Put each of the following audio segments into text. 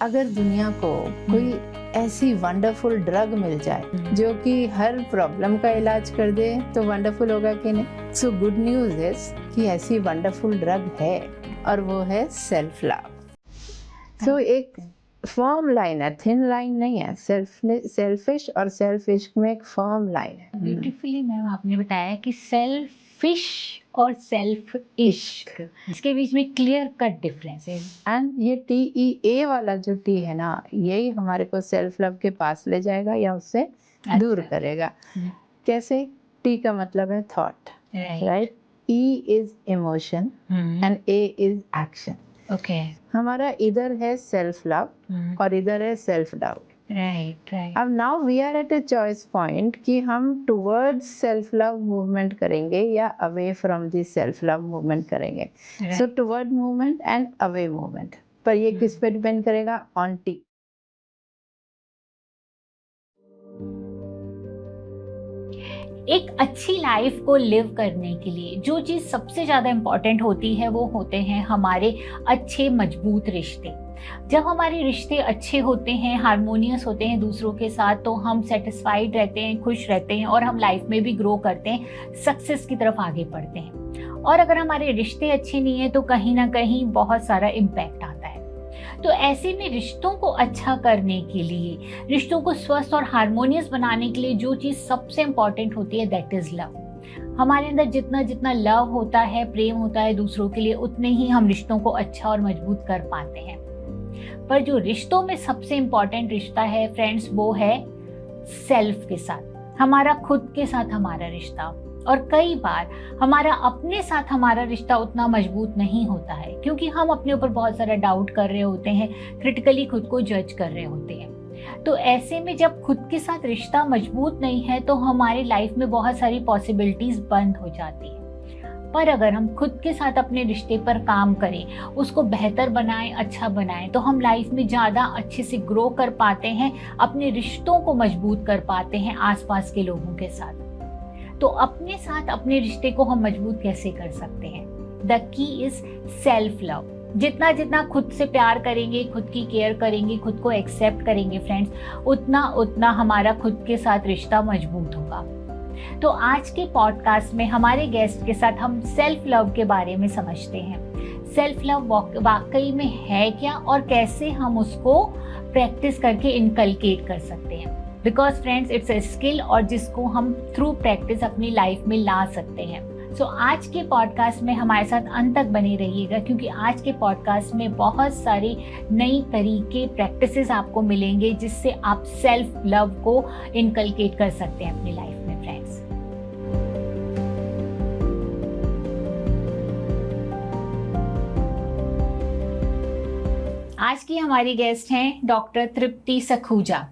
अगर दुनिया को कोई ऐसी वंडरफुल ड्रग मिल जाए जो कि हर प्रॉब्लम का इलाज कर दे तो वंडरफुल होगा कि नहीं। सो गुड न्यूज़ इज कि ऐसी वंडरफुल ड्रग है और वो है सेल्फ लव। सो एक फर्म लाइन है, थिन लाइन नहीं है। सेल्फिश और सेल्फिश में एक फर्म लाइन है। ब्यूटीफुली मैम आपने बताया कि सेल्फिश और सेल्फ इश्क, इसके बीच में क्लियर कट डिफरेंस है। एंड ये TEA वाला जो टी है ना, यही हमारे को सेल्फ लव के पास ले जाएगा या उससे दूर करेगा। कैसे? टी का मतलब है thought, right? E is emotion and A is action. Okay, हमारा इधर है सेल्फ लव और इधर है सेल्फ डाउट। Right right. अब now we are at a choice point कि हम टुवर्ड्स सेल्फ लव मूवमेंट करेंगे या away from the self love movement करेंगे। So toward movement and away movement, पर ये किस पे डिपेंड करेगा? On T. एक अच्छी लाइफ को लिव करने के लिए जो चीज़ सबसे ज़्यादा इम्पॉर्टेंट होती है वो होते हैं हमारे अच्छे मजबूत रिश्ते। जब हमारे रिश्ते अच्छे होते हैं, हारमोनियस होते हैं दूसरों के साथ, तो हम सेटिस्फाइड रहते हैं, खुश रहते हैं और हम लाइफ में भी ग्रो करते हैं, सक्सेस की तरफ आगे बढ़ते हैं। और अगर हमारे रिश्ते अच्छे नहीं हैं तो कहीं ना कहीं बहुत सारा इम्पैक्ट आता है। तो ऐसे में रिश्तों को अच्छा करने के लिए, रिश्तों को स्वस्थ और हारमोनियस बनाने के लिए जो चीज़ सबसे इम्पॉर्टेंट होती है दैट इज़ लव। हमारे अंदर जितना जितना लव होता है, प्रेम होता है दूसरों के लिए, उतने ही हम रिश्तों को अच्छा और मजबूत कर पाते हैं। पर जो रिश्तों में सबसे इम्पॉर्टेंट रिश्ता है फ्रेंड्स, वो है सेल्फ के साथ, हमारा खुद के साथ हमारा रिश्ता। और कई बार हमारा अपने साथ हमारा रिश्ता उतना मजबूत नहीं होता है क्योंकि हम अपने ऊपर बहुत सारा डाउट कर रहे होते हैं, क्रिटिकली खुद को जज कर रहे होते हैं। तो ऐसे में जब खुद के साथ रिश्ता मजबूत नहीं है तो हमारी लाइफ में बहुत सारी पॉसिबिलिटीज बंद हो जाती है। पर अगर हम खुद के साथ अपने रिश्ते पर काम करें, उसको बेहतर बनाएं, अच्छा बनाएं, तो हम लाइफ में ज़्यादा अच्छे से ग्रो कर पाते हैं, अपने रिश्तों को मजबूत कर पाते हैं आसपास के लोगों के साथ। तो अपने साथ अपने रिश्ते को हम मजबूत कैसे कर सकते हैं? The key is self love. जितना जितना खुद से प्यार करेंगे, खुद की केयर करेंगे, खुद को एक्सेप्ट करेंगे फ्रेंड्स, उतना उतना हमारा खुद के साथ रिश्ता मजबूत होगा। तो आज के पॉडकास्ट में हमारे गेस्ट के साथ हम सेल्फ लव के बारे में समझते हैं। सेल्फ लव वाकई में है क्या और कैसे हम उसको प्रैक्टिस करके इनकलकेट कर सकते हैं। Because friends it's a skill और जिसको हम थ्रू प्रैक्टिस अपनी लाइफ में ला सकते हैं। सो आज के पॉडकास्ट में हमारे साथ अंत तक बने रहिएगा क्योंकि आज के पॉडकास्ट में बहुत सारी नई तरीके प्रैक्टिसेस आपको मिलेंगे जिससे आप सेल्फ लव को इनकलकेट कर सकते हैं अपनी लाइफ में फ्रेंड्स। आज की हमारी गेस्ट हैं डॉक्टर तृप्ति सखूजा।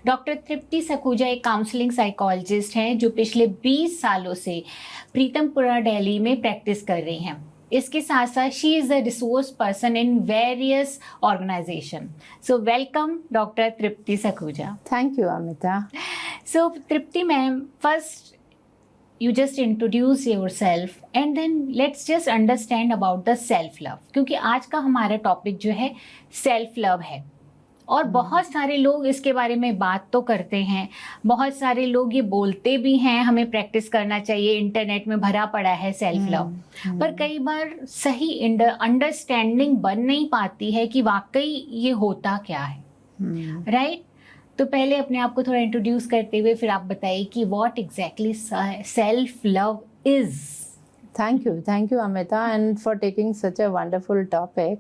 डॉक्टर तृप्ति सखूजा एक काउंसलिंग साइकोलॉजिस्ट हैं जो पिछले 20 सालों से प्रीतमपुरा दिल्ली में प्रैक्टिस कर रही हैं। इसके साथ साथ she is a resource person in various organisation. So welcome doctor Tripti Sakhuja. Thank you Amita. So Tripti ma'am, first you just introduce yourself and then let's just understand about the self love, क्योंकि आज का हमारा टॉपिक जो है सेल्फ लव है और बहुत सारे लोग इसके बारे में बात तो करते हैं, बहुत सारे लोग ये बोलते भी हैं हमें प्रैक्टिस करना चाहिए, इंटरनेट में भरा पड़ा है सेल्फ लव, पर कई बार सही अंडरस्टैंडिंग बन नहीं पाती है कि वाकई ये होता क्या है, राइट? तो पहले अपने आप को थोड़ा इंट्रोड्यूस करते हुए फिर आप बताइए कि what exactly self love is. Thank you Amita and for taking such a wonderful topic.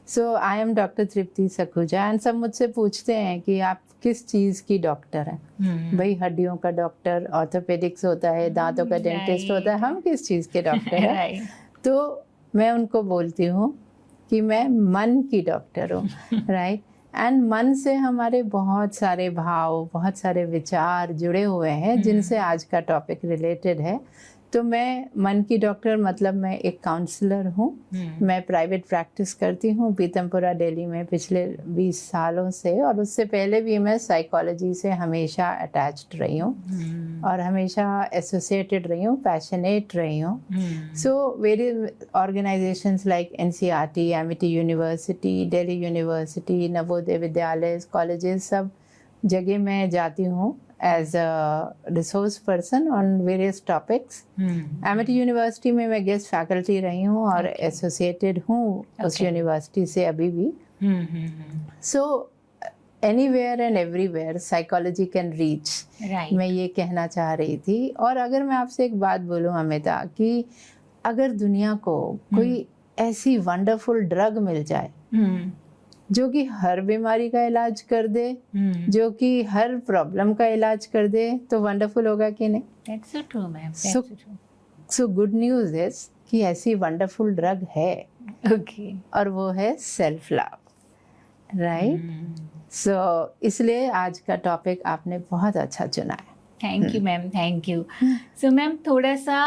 So I am Dr. Tripti Sakhuja and सब मुझसे पूछते हैं कि आप किस चीज़ की डॉक्टर हैं। भाई हड्डियों का डॉक्टर ऑर्थोपेडिक्स होता है, दांतों का डेंटिस्ट होता है, हम किस चीज़ के डॉक्टर हैं? तो मैं उनको बोलती हूँ कि मैं मन की डॉक्टर हूँ, राइट? एंड मन से हमारे बहुत सारे भाव, बहुत सारे विचार जुड़े हुए हैं जिनसे आज का टॉपिक रिलेटेड है। तो मैं मन की डॉक्टर मतलब मैं एक काउंसलर हूँ। मैं प्राइवेट प्रैक्टिस करती हूँ पीतमपुरा दिल्ली में पिछले 20 सालों से, और उससे पहले भी मैं साइकोलॉजी से हमेशा अटैच्ड रही हूँ और हमेशा एसोसिएटेड रही हूँ, पैशनेट रही हूँ। So various organisations like NCERT, Amity University, Delhi University, Navodaya Vidyalaya, colleges, सब जगह मैं जाती हूँ as a resource person on various topics. Amity University में मैं गेस्ट फैकल्टी रही हूँ और एसोसिएटेड हूँ उस यूनिवर्सिटी से अभी भी। So anywhere and everywhere psychology can reach, मैं ये कहना चाह रही थी। और अगर मैं आपसे एक बात बोलूँ अमिता, कि अगर दुनिया को कोई ऐसी वंडरफुल ड्रग मिल जाए जो कि हर बीमारी का इलाज कर दे, जो कि हर प्रॉब्लम का इलाज कर दे, तो वंडरफुल होगा कि नहीं? That's so true, ma'am. So good news is कि ऐसी वंडरफुल ड्रग है। Okay. और वो है सेल्फ लव, राइट? सो इसलिए आज का टॉपिक आपने बहुत अच्छा चुना है। Thank you ma'am, thank you. So ma'am, थोड़ा सा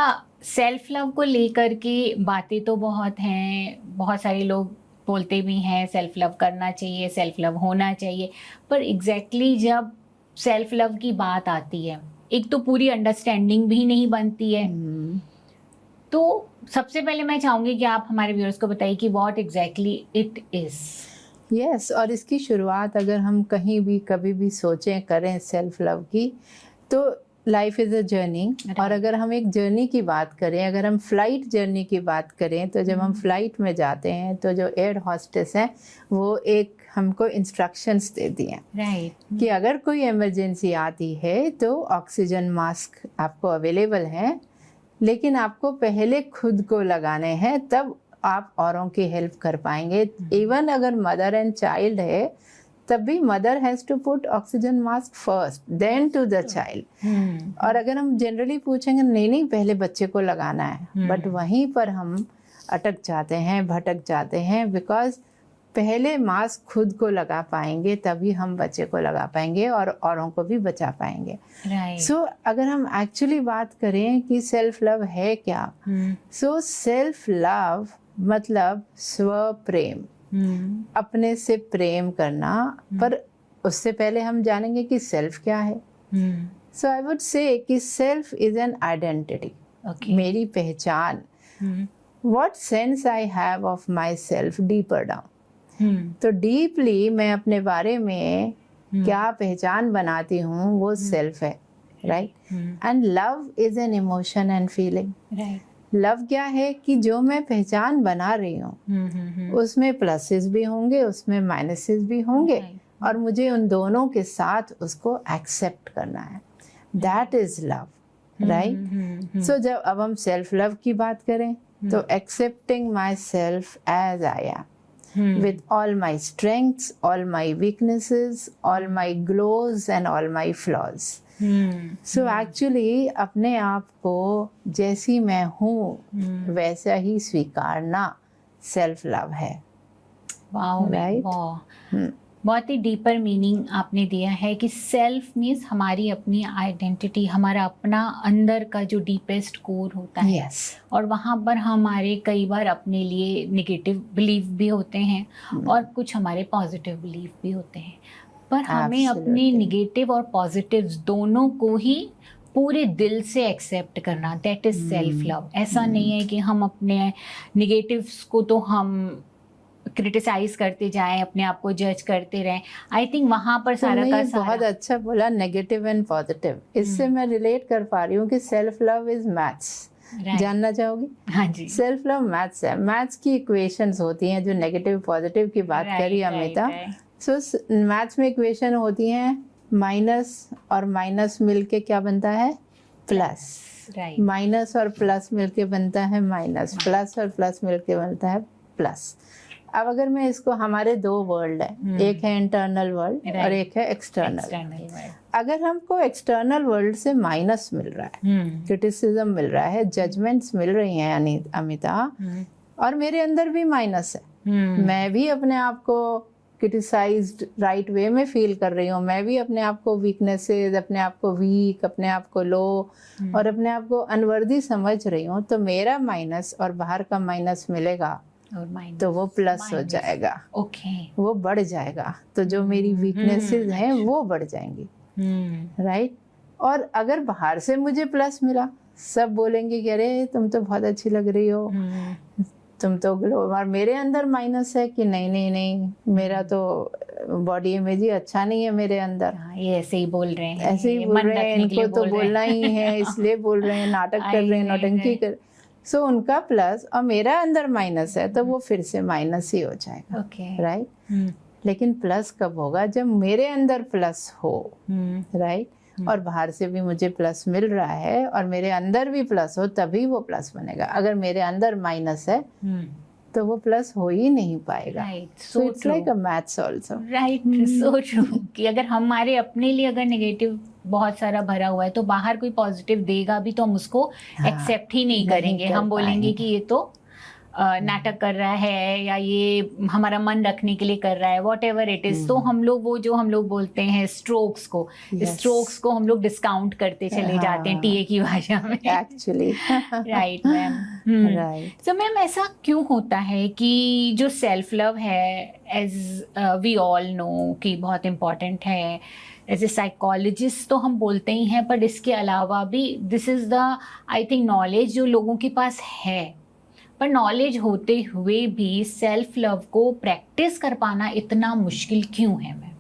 सेल्फ लव को लेकर के बातें तो बहुत हैं, बहुत सारे लोग बोलते भी हैं सेल्फ लव करना चाहिए, सेल्फ लव होना चाहिए, पर एग्जैक्टली जब सेल्फ लव की बात आती है, एक तो पूरी अंडरस्टैंडिंग भी नहीं बनती है। तो सबसे पहले मैं चाहूँगी कि आप हमारे व्यूअर्स को बताइए कि what exactly it is. Yes, और इसकी शुरुआत अगर हम कहीं भी कभी भी सोचें करें सेल्फ लव की, तो लाइफ इज़ अ जर्नी। और अगर हम एक जर्नी की बात करें, अगर हम फ्लाइट जर्नी की बात करें, तो जब हम फ्लाइट में जाते हैं तो जो एयर हॉस्टेस हैं वो एक हमको इंस्ट्रक्शंस देती हैं कि अगर कोई इमरजेंसी आती है तो ऑक्सीजन मास्क आपको अवेलेबल है, लेकिन आपको पहले खुद को लगाने हैं, तब आप औरों की हेल्प कर पाएंगे। इवन अगर मदर एंड चाइल्ड है तब भी mother has to put oxygen mask first then to the child. और अगर हम जनरली पूछेंगे नहीं पहले बच्चे को लगाना है, बट वहीं पर हम अटक जाते हैं, भटक जाते हैं, बिकॉज पहले मास्क खुद को लगा पाएंगे तभी हम बच्चे को लगा पाएंगे और औरों को भी बचा पाएंगे। सो अगर हम एक्चुअली बात करें कि सेल्फ लव है क्या, सो सेल्फ लव मतलब स्व प्रेम, अपने से प्रेम करना। पर उससे पहले हम जानेंगे कि सेल्फ क्या है। सो आई वुड से कि सेल्फ इज एन आइडेंटिटी, मेरी पहचान। What sense I have of my self deeper down, तो डीपली मैं अपने बारे में क्या पहचान बनाती हूँ वो सेल्फ है, right? And love is an emotion and feeling. Love क्या है कि जो मैं पहचान बना रही हूँ उसमें प्लसेस भी होंगे, उसमें माइनसेस भी होंगे, और मुझे उन दोनों के साथ उसको एक्सेप्ट करना है। That is love, right? So जब अब हम सेल्फ लव की बात करें तो accepting myself as I am, with all my strengths, all my weaknesses, all my glows and all my flaws. So actually अपने आप को जैसी मैं हूँ वैसा ही स्वीकारना सेल्फ लव है। राइट? बहुत ही डीपर मीनिंग आपने दिया है कि सेल्फ मीन्स हमारी अपनी आइडेंटिटी, हमारा अपना अंदर का जो डीपेस्ट कोर होता है। और वहाँ पर हमारे कई बार अपने लिए नेगेटिव बिलीफ भी होते हैं और कुछ हमारे पॉजिटिव बिलीफ भी होते हैं, पर हमें अपने नेगेटिव और पॉजिटिव्स दोनों को ही पूरे दिल से एक्सेप्ट करना, दैट इज सेल्फ लव। ऐसा नहीं है कि हम अपने नेगेटिव्स को तो हम क्रिटिसाइज करते जाएं, अपने आप को जज करते रहें। आई थिंक वहाँ पर सारा का सारा बहुत अच्छा बोला, नेगेटिव एंड पॉजिटिव। इससे मैं रिलेट कर पा रही हूँ कि सेल्फ लव इज मैथ्स। जानना चाहोगी? हाँ जी। सेल्फ लव मैथ्स है। मैथ्स की इक्वेशंस होती हैं, जो नेगेटिव पॉजिटिव की बात करी अमिता। सो मैथ्स में इक्वेशन होती हैं, माइनस और माइनस मिलके क्या बनता है? प्लस। माइनस और प्लस मिलके बनता है माइनस, प्लस और प्लस मिलके बनता है प्लस। अब अगर मैं इसको, हमारे दो वर्ल्ड है, एक है इंटरनल वर्ल्ड और एक है एक्सटर्नल। अगर हमको एक्सटर्नल वर्ल्ड से माइनस मिल रहा है, क्रिटिसिज्म मिल रहा है, जजमेंट्स मिल रही हैं अमिता, और मेरे अंदर भी माइनस है, मैं भी अपने आप को क्रिटिसाइज्ड राइट वे में फील कर रही हूँ, मैं भी अपने आप को वीकनेसेस, अपने आप को वीक, अपने आप को लो और अपने आप को अनवर्दी समझ रही हूँ, तो मेरा माइनस और बाहर का माइनस मिलेगा तो वो प्लस हो जाएगा, ओके, वो बढ़ जाएगा। तो जो मेरी वीकनेसेस हैं वो बढ़ जाएंगी, राइट। और अगर बाहर से मुझे प्लस मिला, सब बोलेंगे कि अरे तुम तो बहुत अच्छी लग रही हो, तुम तो ग्लो, और मेरे अंदर माइनस है कि नहीं नहीं नहीं, मेरा तो बॉडी इमेज ही अच्छा नहीं है मेरे अंदर, ये ऐसे ही बोल रहे हैं, ऐसे ही बोल रहे हैं, इनको तो बोलना ही है इसलिए बोल रहे हैं, नाटक कर रहे हैं, नौटंकी कर। सो उनका प्लस और मेरा अंदर माइनस है, तो वो फिर से माइनस ही हो जाएगा, राइट। लेकिन प्लस कब होगा? जब मेरे अंदर प्लस हो, राइट, और बाहर से भी मुझे प्लस मिल रहा है और मेरे अंदर भी प्लस हो, तभी वो प्लस बनेगा। अगर मेरे अंदर माइनस है तो वो प्लस हो ही नहीं पाएगा। So it's like a maths also, right, so true कि अगर हमारे अपने लिए अगर नेगेटिव बहुत सारा भरा हुआ है तो बाहर कोई पॉजिटिव देगा भी तो हम उसको एक्सेप्ट ही नहीं करेंगे, हम बोलेंगे कि ये तो नाटक कर रहा है या ये हमारा मन रखने के लिए कर रहा है, वॉट एवर इट इज। तो हम लोग वो जो हम लोग बोलते हैं स्ट्रोक्स को हम लोग डिस्काउंट करते चले जाते हैं टीए की भाषा में, actually. Right ma'am, right. So ma'am ऐसा क्यों होता है कि जो सेल्फ लव है, एज वी ऑल नो कि बहुत इम्पोर्टेंट है, एज ए साइकोलॉजिस्ट तो हम बोलते ही हैं, पर इसके अलावा भी this is the I think knowledge जो लोगों के पास है, पर नॉलेज होते हुए भी सेल्फ लव को प्रैक्टिस कर पाना इतना मुश्किल क्यों है मैम?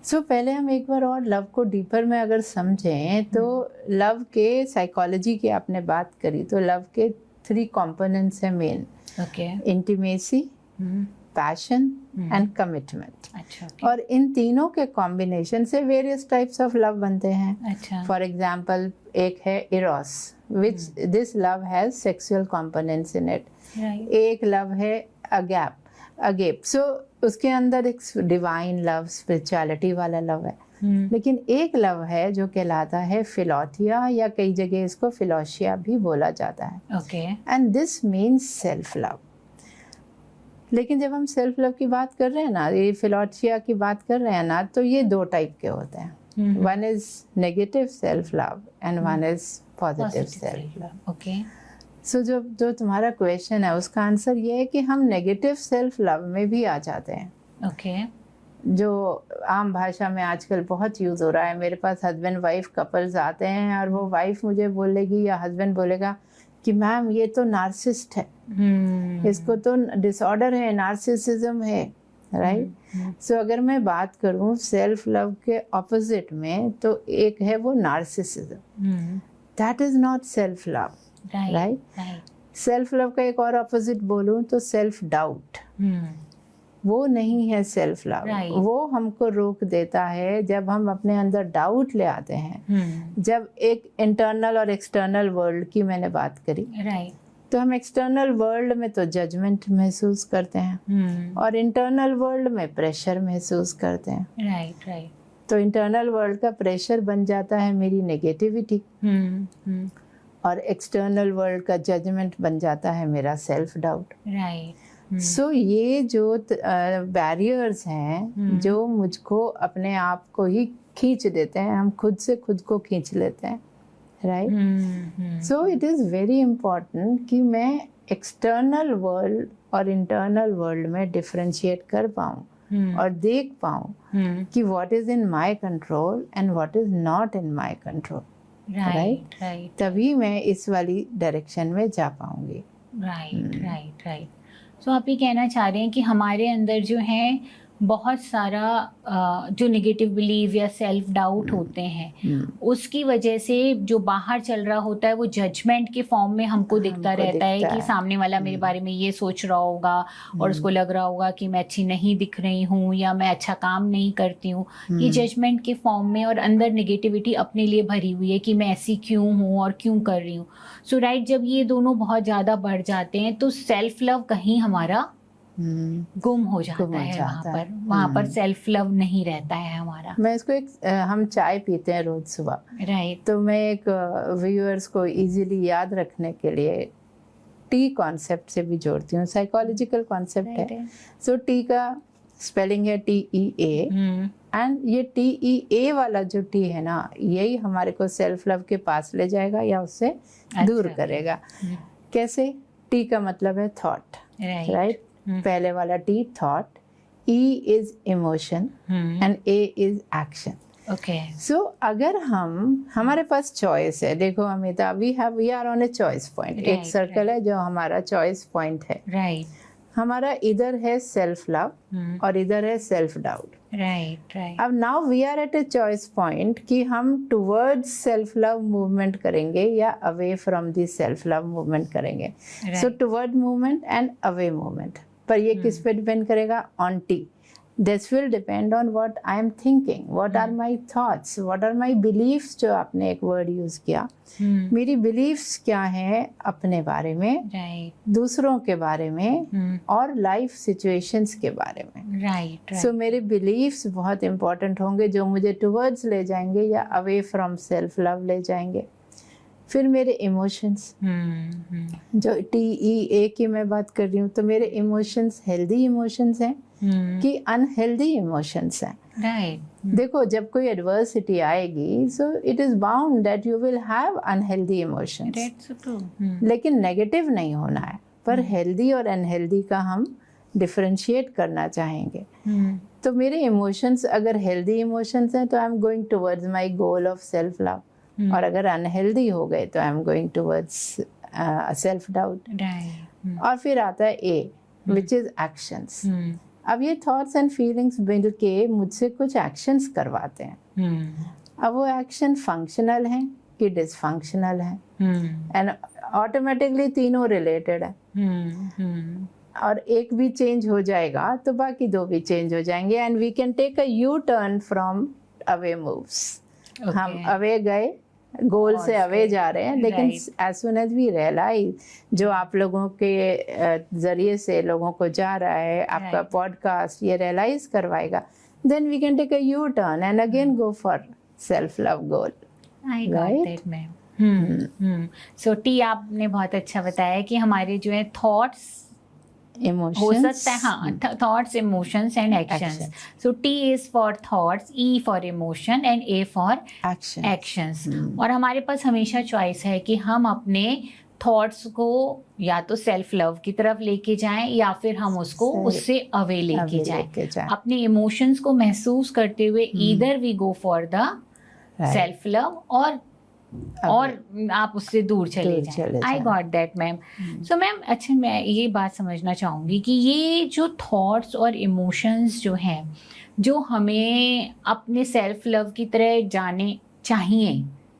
सो पहले हम एक बार और लव को डीपर में अगर समझें तो लव के साइकोलॉजी की आपने बात करी, तो लव के 3 कंपोनेंट्स हैं main, intimacy, passion and commitment. अच्छा, और इन तीनों के कॉम्बिनेशन से वेरियस टाइप्स ऑफ लव बनते हैं। अच्छा, फॉर एग्जाम्पल एक है Eros, which this love has sexual components in it. एक लव है अगेप, सो उसके अंदर एक डिवाइन लव, स्पिरिचुअलिटी वाला लव है। लेकिन एक लव है जो कहलाता है फिलोथिया, या कई जगह इसको फिलोशिया भी बोला जाता है, okay, and this means self love. लेकिन जब हम सेल्फ लव की बात कर रहे हैं ना, ये फिलोशिया की बात कर रहे हैं ना, तो ये 2 टाइप के होते हैं। One is negative self love and one is positive self love. Okay, so जो तुम्हारा क्वेश्चन है उसका आंसर ये है कि हम नेगेटिव सेल्फ लव में भी आ जाते हैं। ओके, जो आम भाषा में आजकल बहुत यूज़ हो रहा है। मेरे पास हस्बैंड वाइफ कपल्स आते हैं और वो वाइफ मुझे बोलेगी या हस्बैंड बोलेगा कि मैम ये तो नार्सिसिस्ट है, इसको तो डिसऑर्डर है, नार्सिसिज्म है, राइट। सो अगर मैं बात करूं सेल्फ लव के ऑपोजिट में, तो एक है वो narcissism, that is not self love, right. Self love का एक और ऑपोजिट बोलूं तो सेल्फ डाउट, वो नहीं है सेल्फ लव। वो हमको रोक देता है जब हम अपने अंदर डाउट ले आते हैं। जब एक इंटरनल और एक्सटर्नल वर्ल्ड की मैंने बात करी, तो हम एक्सटर्नल वर्ल्ड में तो जजमेंट महसूस करते हैं और इंटरनल वर्ल्ड में प्रेशर महसूस करते हैं। तो इंटरनल वर्ल्ड का प्रेशर बन जाता है मेरी नेगेटिविटी, और एक्सटर्नल वर्ल्ड का जजमेंट बन जाता है मेरा सेल्फ डाउट। सो ये जो बैरियर्स हैं जो मुझको अपने आप को ही खींच देते हैं, हम खुद से खुद को खींच लेते हैं, right. So it is very important कि मैं एक्सटर्नल वर्ल्ड और इंटरनल वर्ल्ड में डिफरेंशिएट कर पाऊँ और देख पाऊँ कि what is in my control and what is not in my control, right. तभी मैं इस वाली डायरेक्शन में जा पाऊँगी। राइट। सो आप ये कहना चाह रहे हैं कि हमारे अंदर जो है बहुत सारा जो नेगेटिव बिलीव या सेल्फ डाउट होते हैं, उसकी वजह से जो बाहर चल रहा होता है वो जजमेंट के फॉर्म में हमको दिखता रहता है कि सामने वाला मेरे बारे में ये सोच रहा होगा और उसको लग रहा होगा कि मैं अच्छी नहीं दिख रही हूँ या मैं अच्छा काम नहीं करती हूँ। ये जजमेंट के फॉर्म में और अंदर नेगेटिविटी अपने लिए भरी हुई है कि मैं ऐसी क्यों हूँ और क्यों कर रही हूँ। सो राइट, जब ये दोनों बहुत ज़्यादा बढ़ जाते हैं तो सेल्फ लव कहीं हमारा गुम हो जाता है, वहाँ पर सेल्फ लव नहीं रहता है हमारा। मैं इसको हम चाय पीते हैं रोज सुबह, राइट। तो मैं एक व्यूअर्स को इजीली याद रखने के लिए टी कॉन्सेप्ट से भी जोड़ती हूँ, साइकोलॉजिकल कॉन्सेप्ट है। सो टी का स्पेलिंग है TEA, एंड ये TEA वाला जो T है ना, यही हमारे को सेल्फ लव के पास ले जाएगा या उससे दूर करेगा। कैसे? T का मतलब है थॉट, राइट? पहले वाला T thought, E is emotion and A is action. Okay, so अगर हमारे पास चॉइस है, देखो Amita, we are on a choice point. एक सर्कल है जो हमारा चॉइस पॉइंट है, राइट, हमारा इधर है सेल्फ लव और इधर है सेल्फ डाउट, राइट, राइट। अब now we are at a choice point कि हम टुवर्ड्स सेल्फ लव मूवमेंट करेंगे या away from the self love movement करेंगे। So toward movement and away movement, पर ये किस पे डिपेंड करेगा? On T. This will depend on what I am thinking, what are my thoughts, what are my beliefs, जो आपने एक word use किया, मेरी beliefs क्या हैं अपने बारे में, दूसरों के बारे में और लाइफ सिचुएशंस के बारे में, राइट। सो मेरे beliefs बहुत important होंगे जो मुझे towards ले जाएंगे या away from self love ले जाएंगे। फिर मेरे इमोशंस, जो TEA की मैं बात कर रही हूँ, तो मेरे इमोशंस हेल्दी इमोशंस हैं कि अनहेल्दी इमोशंस हैं, राइट। देखो जब कोई एडवर्सिटी आएगी, so it is bound that you will have unhealthy emotions, लेकिन नेगेटिव नहीं होना है, पर हेल्दी और अनहेल्दी का हम डिफरेंशिएट करना चाहेंगे। तो मेरे इमोशंस अगर हेल्दी इमोशंस हैं तो I am going towards my goal of self love, और अगर अनहेल्दी हो गए तो I am going towards self doubt. और फिर आता है A, विच इज एक्शंस। अब ये थॉट्स एंड फीलिंग्स मिल के मुझसे कुछ एक्शंस करवाते हैं। अब वो एक्शन फंक्शनल हैं कि डिसफंक्शनल हैं, एंड ऑटोमेटिकली तीनों रिलेटेड है, और एक भी चेंज हो जाएगा तो बाकी दो भी चेंज हो जाएंगे, and we can take a U turn from away moves. हम अवे गए, गोल से अवे जा रहे हैं, लेकिन as soon as we realise, जो आप लोगों के जरिए से लोगों को जा रहा है, आपका पॉडकास्ट ये रियलाइज करवाएगा, then we can take a U turn and again go for self love goal. I got that ma'am. So टी आपने बहुत अच्छा बताया कि हमारे जो है थॉट्स हो सकता है, हाँ, thoughts, emotions and actions. So T is for thoughts, E for emotion and A for actions. और हमारे पास हमेशा चॉइस है कि हम अपने थॉट्स को या तो सेल्फ लव की तरफ लेके जाएं या फिर हम उसको उससे अवे लेके जाएं। अपने इमोशंस को महसूस करते हुए either we go for the self love और आप उससे दूर चले जाएं। I got that ma'am. So ma'am, अच्छा, मैं ये बात समझना चाहूँगी कि ये जो थॉट्स और इमोशंस जो हैं, जो हमें अपने सेल्फ लव की तरह जाने चाहिए,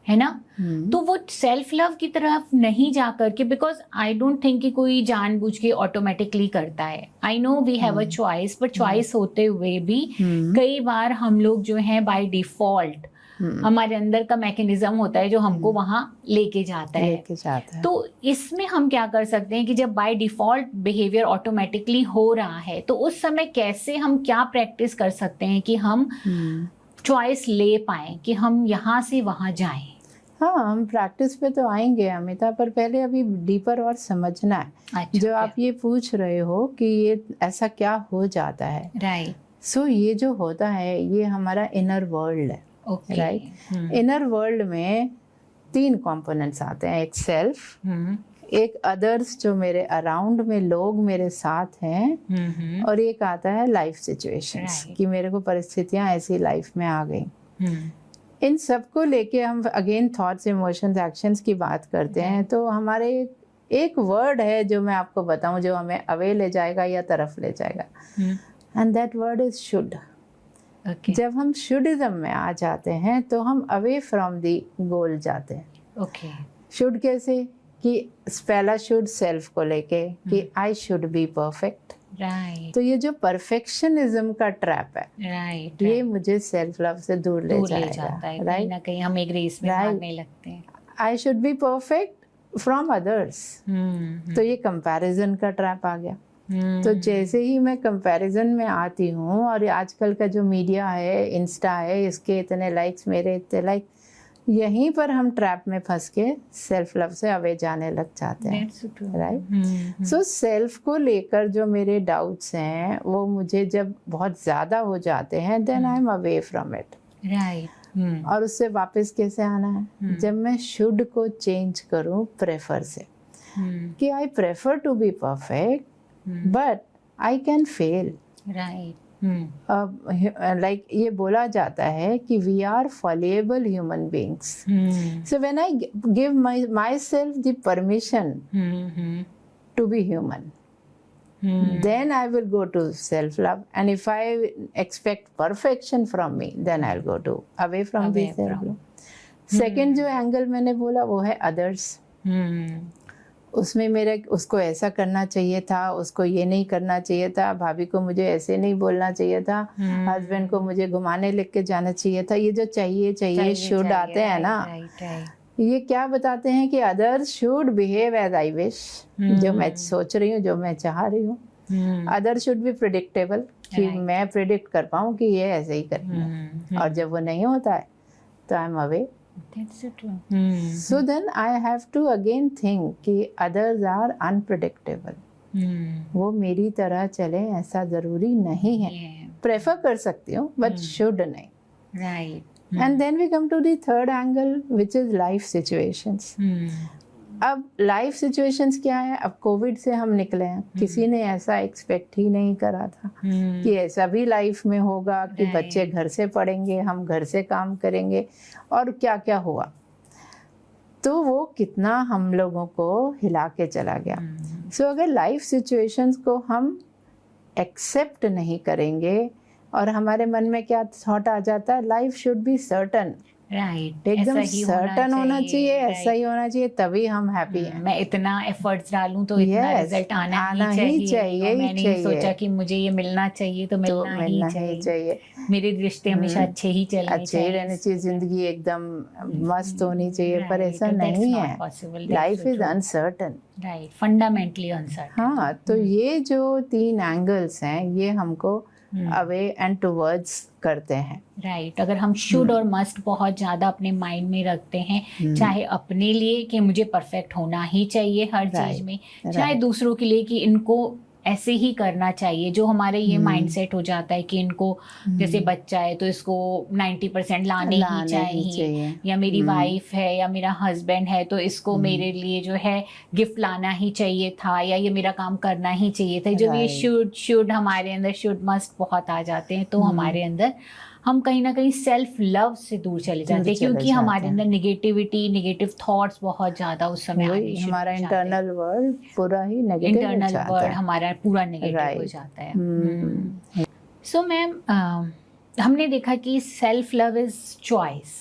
है ना, तो वो सेल्फ लव की तरफ नहीं जा करके, बिकॉज आई डोंट थिंक कि कोई जानबूझ के ऑटोमेटिकली करता है। I know we have a choice, पर चॉइस होते हुए भी कई बार हम लोग जो है बाय डिफॉल्ट हमारे अंदर का मैकेनिज्म होता है जो हमको वहां लेके जाता है। तो इसमें हम क्या कर सकते हैं कि जब बाय डिफॉल्ट बिहेवियर ऑटोमेटिकली हो रहा है, तो उस समय कैसे हम क्या प्रैक्टिस कर सकते हैं कि हम चॉइस ले पाए कि हम यहाँ से वहां जाएं? हाँ, हम प्रैक्टिस पे तो आएंगे अमिता, पर पहले अभी डीपर और समझना है। अच्छा, जो आप ये पूछ रहे हो कि ये ऐसा क्या हो जाता है, राइट। सो ये जो होता है ये हमारा इनर वर्ल्ड है, राइट। इनर वर्ल्ड में 3 कंपोनेंट्स आते हैं, एक सेल्फ, एक अदर्स जो मेरे अराउंड में लोग मेरे साथ हैं, और एक आता है लाइफ सिचुएशंस कि मेरे को परिस्थितियां ऐसी लाइफ में आ गई। इन सबको लेके हम अगेन थॉट्स, इमोशंस, एक्शंस की बात करते हैं, तो हमारे एक वर्ड है जो मैं आपको बताऊं जो हमें अवे ले जाएगा या तरफ ले जाएगा, and that word is should. Okay. जब हम शुडिज्म में आ जाते हैं तो हम अवे फ्रॉम दी गोल जाते हैं। शुड कैसे? कि पहला शुड सेल्फ को लेके कि I should be perfect, right. तो ये जो परफेक्शनिज्म का ट्रैप है, राइट, ये मुझे सेल्फ लव से दूर ले जाएगा, राइट। कहीं ना कहीं हम एक रेस में भागने लगते हैं। I should be perfect from others, तो ये कंपैरिजन का ट्रैप आ गया। तो जैसे ही मैं कंपैरिजन में आती हूँ, और आजकल का जो मीडिया है, इंस्टा है, इसके इतने लाइक्स, मेरे इतने लाइक, यहीं पर हम ट्रैप में फंस के सेल्फ लव से अवे जाने लग जाते हैं, That's so true. Right. So self को लेकर जो मेरे डाउट्स हैं वो मुझे जब बहुत ज़्यादा हो जाते हैं, then I am away from it. Right. और उससे वापस कैसे आना है? जब मैं शुड को चेंज करूं प्रेफर से, कि I prefer to be perfect but I can fail. Right. Like ये बोला जाता है कि we are fallible human beings. So when I give my self the permission to be human, then I will go to self love, and if I expect perfection from me, then I'll go to away from the self love. Second जो angle मैंने बोला वो है others। उसमें मेरे उसको ऐसा करना चाहिए था, उसको ये नहीं करना चाहिए था, भाभी को मुझे ऐसे नहीं बोलना चाहिए था, हस्बैंड को मुझे घुमाने लेके जाना चाहिए था। ये जो चाहिए शुड आते हैं ना, ये क्या बताते हैं कि others should behave as I wish, जो मैं सोच रही हूँ, जो मैं चाह रही हूँ। अदर शुड बी प्रिडिक्टेबल, कि मैं प्रिडिक्ट कर पाऊँ कि ये ऐसे ही करेंगे, और जब वो नहीं होता है तो आई am away. So then I have to again think कि others are unpredictable। वो मेरी तरह चले ऐसा जरूरी नहीं है। प्रेफर कर सकती हूँ बट शुड नहीं। Right. And then we come to the third angle, which is life situations। अब लाइफ सिचुएशंस क्या है? अब कोविड से हम निकले हैं, किसी ने ऐसा एक्सपेक्ट ही नहीं करा था कि ऐसा भी लाइफ में होगा, कि बच्चे घर से पढ़ेंगे, हम घर से काम करेंगे, और क्या क्या हुआ। तो वो कितना हम लोगों को हिला के चला गया। सो अगर लाइफ सिचुएशंस को हम एक्सेप्ट नहीं करेंगे, और हमारे मन में क्या थॉट आ जाता है, life should be certain, right, एकदम सर्टन होना चाहिए, ऐसा ही होना चाहिए, तभी हम हैप्पी हैं। मैं इतना एफर्ट्स डालूं तो इतना रिजल्ट आना ही चाहिए। मैंने नहीं सोचा कि मुझे ये मिलना चाहिए तो मिलना ही चाहिए। मेरे रिश्ते हमेशा अच्छे ही रहने चाहिए, जिंदगी एकदम मस्त होनी चाहिए, पर ऐसा नहीं है। Life is uncertain, right, fundamentally uncertain. हाँ, तो ये जो 3 एंगल्स हैं, ये हमको अवे एंड टुवर्ड्स करते हैं। राइट। अगर हम शुड और मस्ट बहुत ज़्यादा अपने माइंड में रखते हैं, चाहे अपने लिए कि मुझे परफेक्ट होना ही चाहिए हर चीज़ में, चाहे दूसरों के लिए कि इनको ऐसे ही करना चाहिए, जो हमारे ये माइंडसेट हो जाता है कि इनको जैसे बच्चा है तो इसको 90% लाने ही चाहिए, या मेरी वाइफ है या मेरा हस्बैंड है तो इसको मेरे लिए जो है गिफ्ट लाना ही चाहिए था, या ये मेरा काम करना ही चाहिए था। जब ये शुड हमारे अंदर शुड मस्ट बहुत आ जाते हैं, तो हमारे अंदर हम कहीं ना कहीं सेल्फ लव से दूर चले जाते हैं, क्योंकि हमारे अंदर नेगेटिव थॉट्स बहुत ज्यादा उस समय आने शुरू हमारा इंटरनल वर्ल्ड पूरा ही नेगेटिव हमारा पूरा नेगेटिव हो जाता है। सो मैम, हमने देखा कि सेल्फ लव इज चॉइस।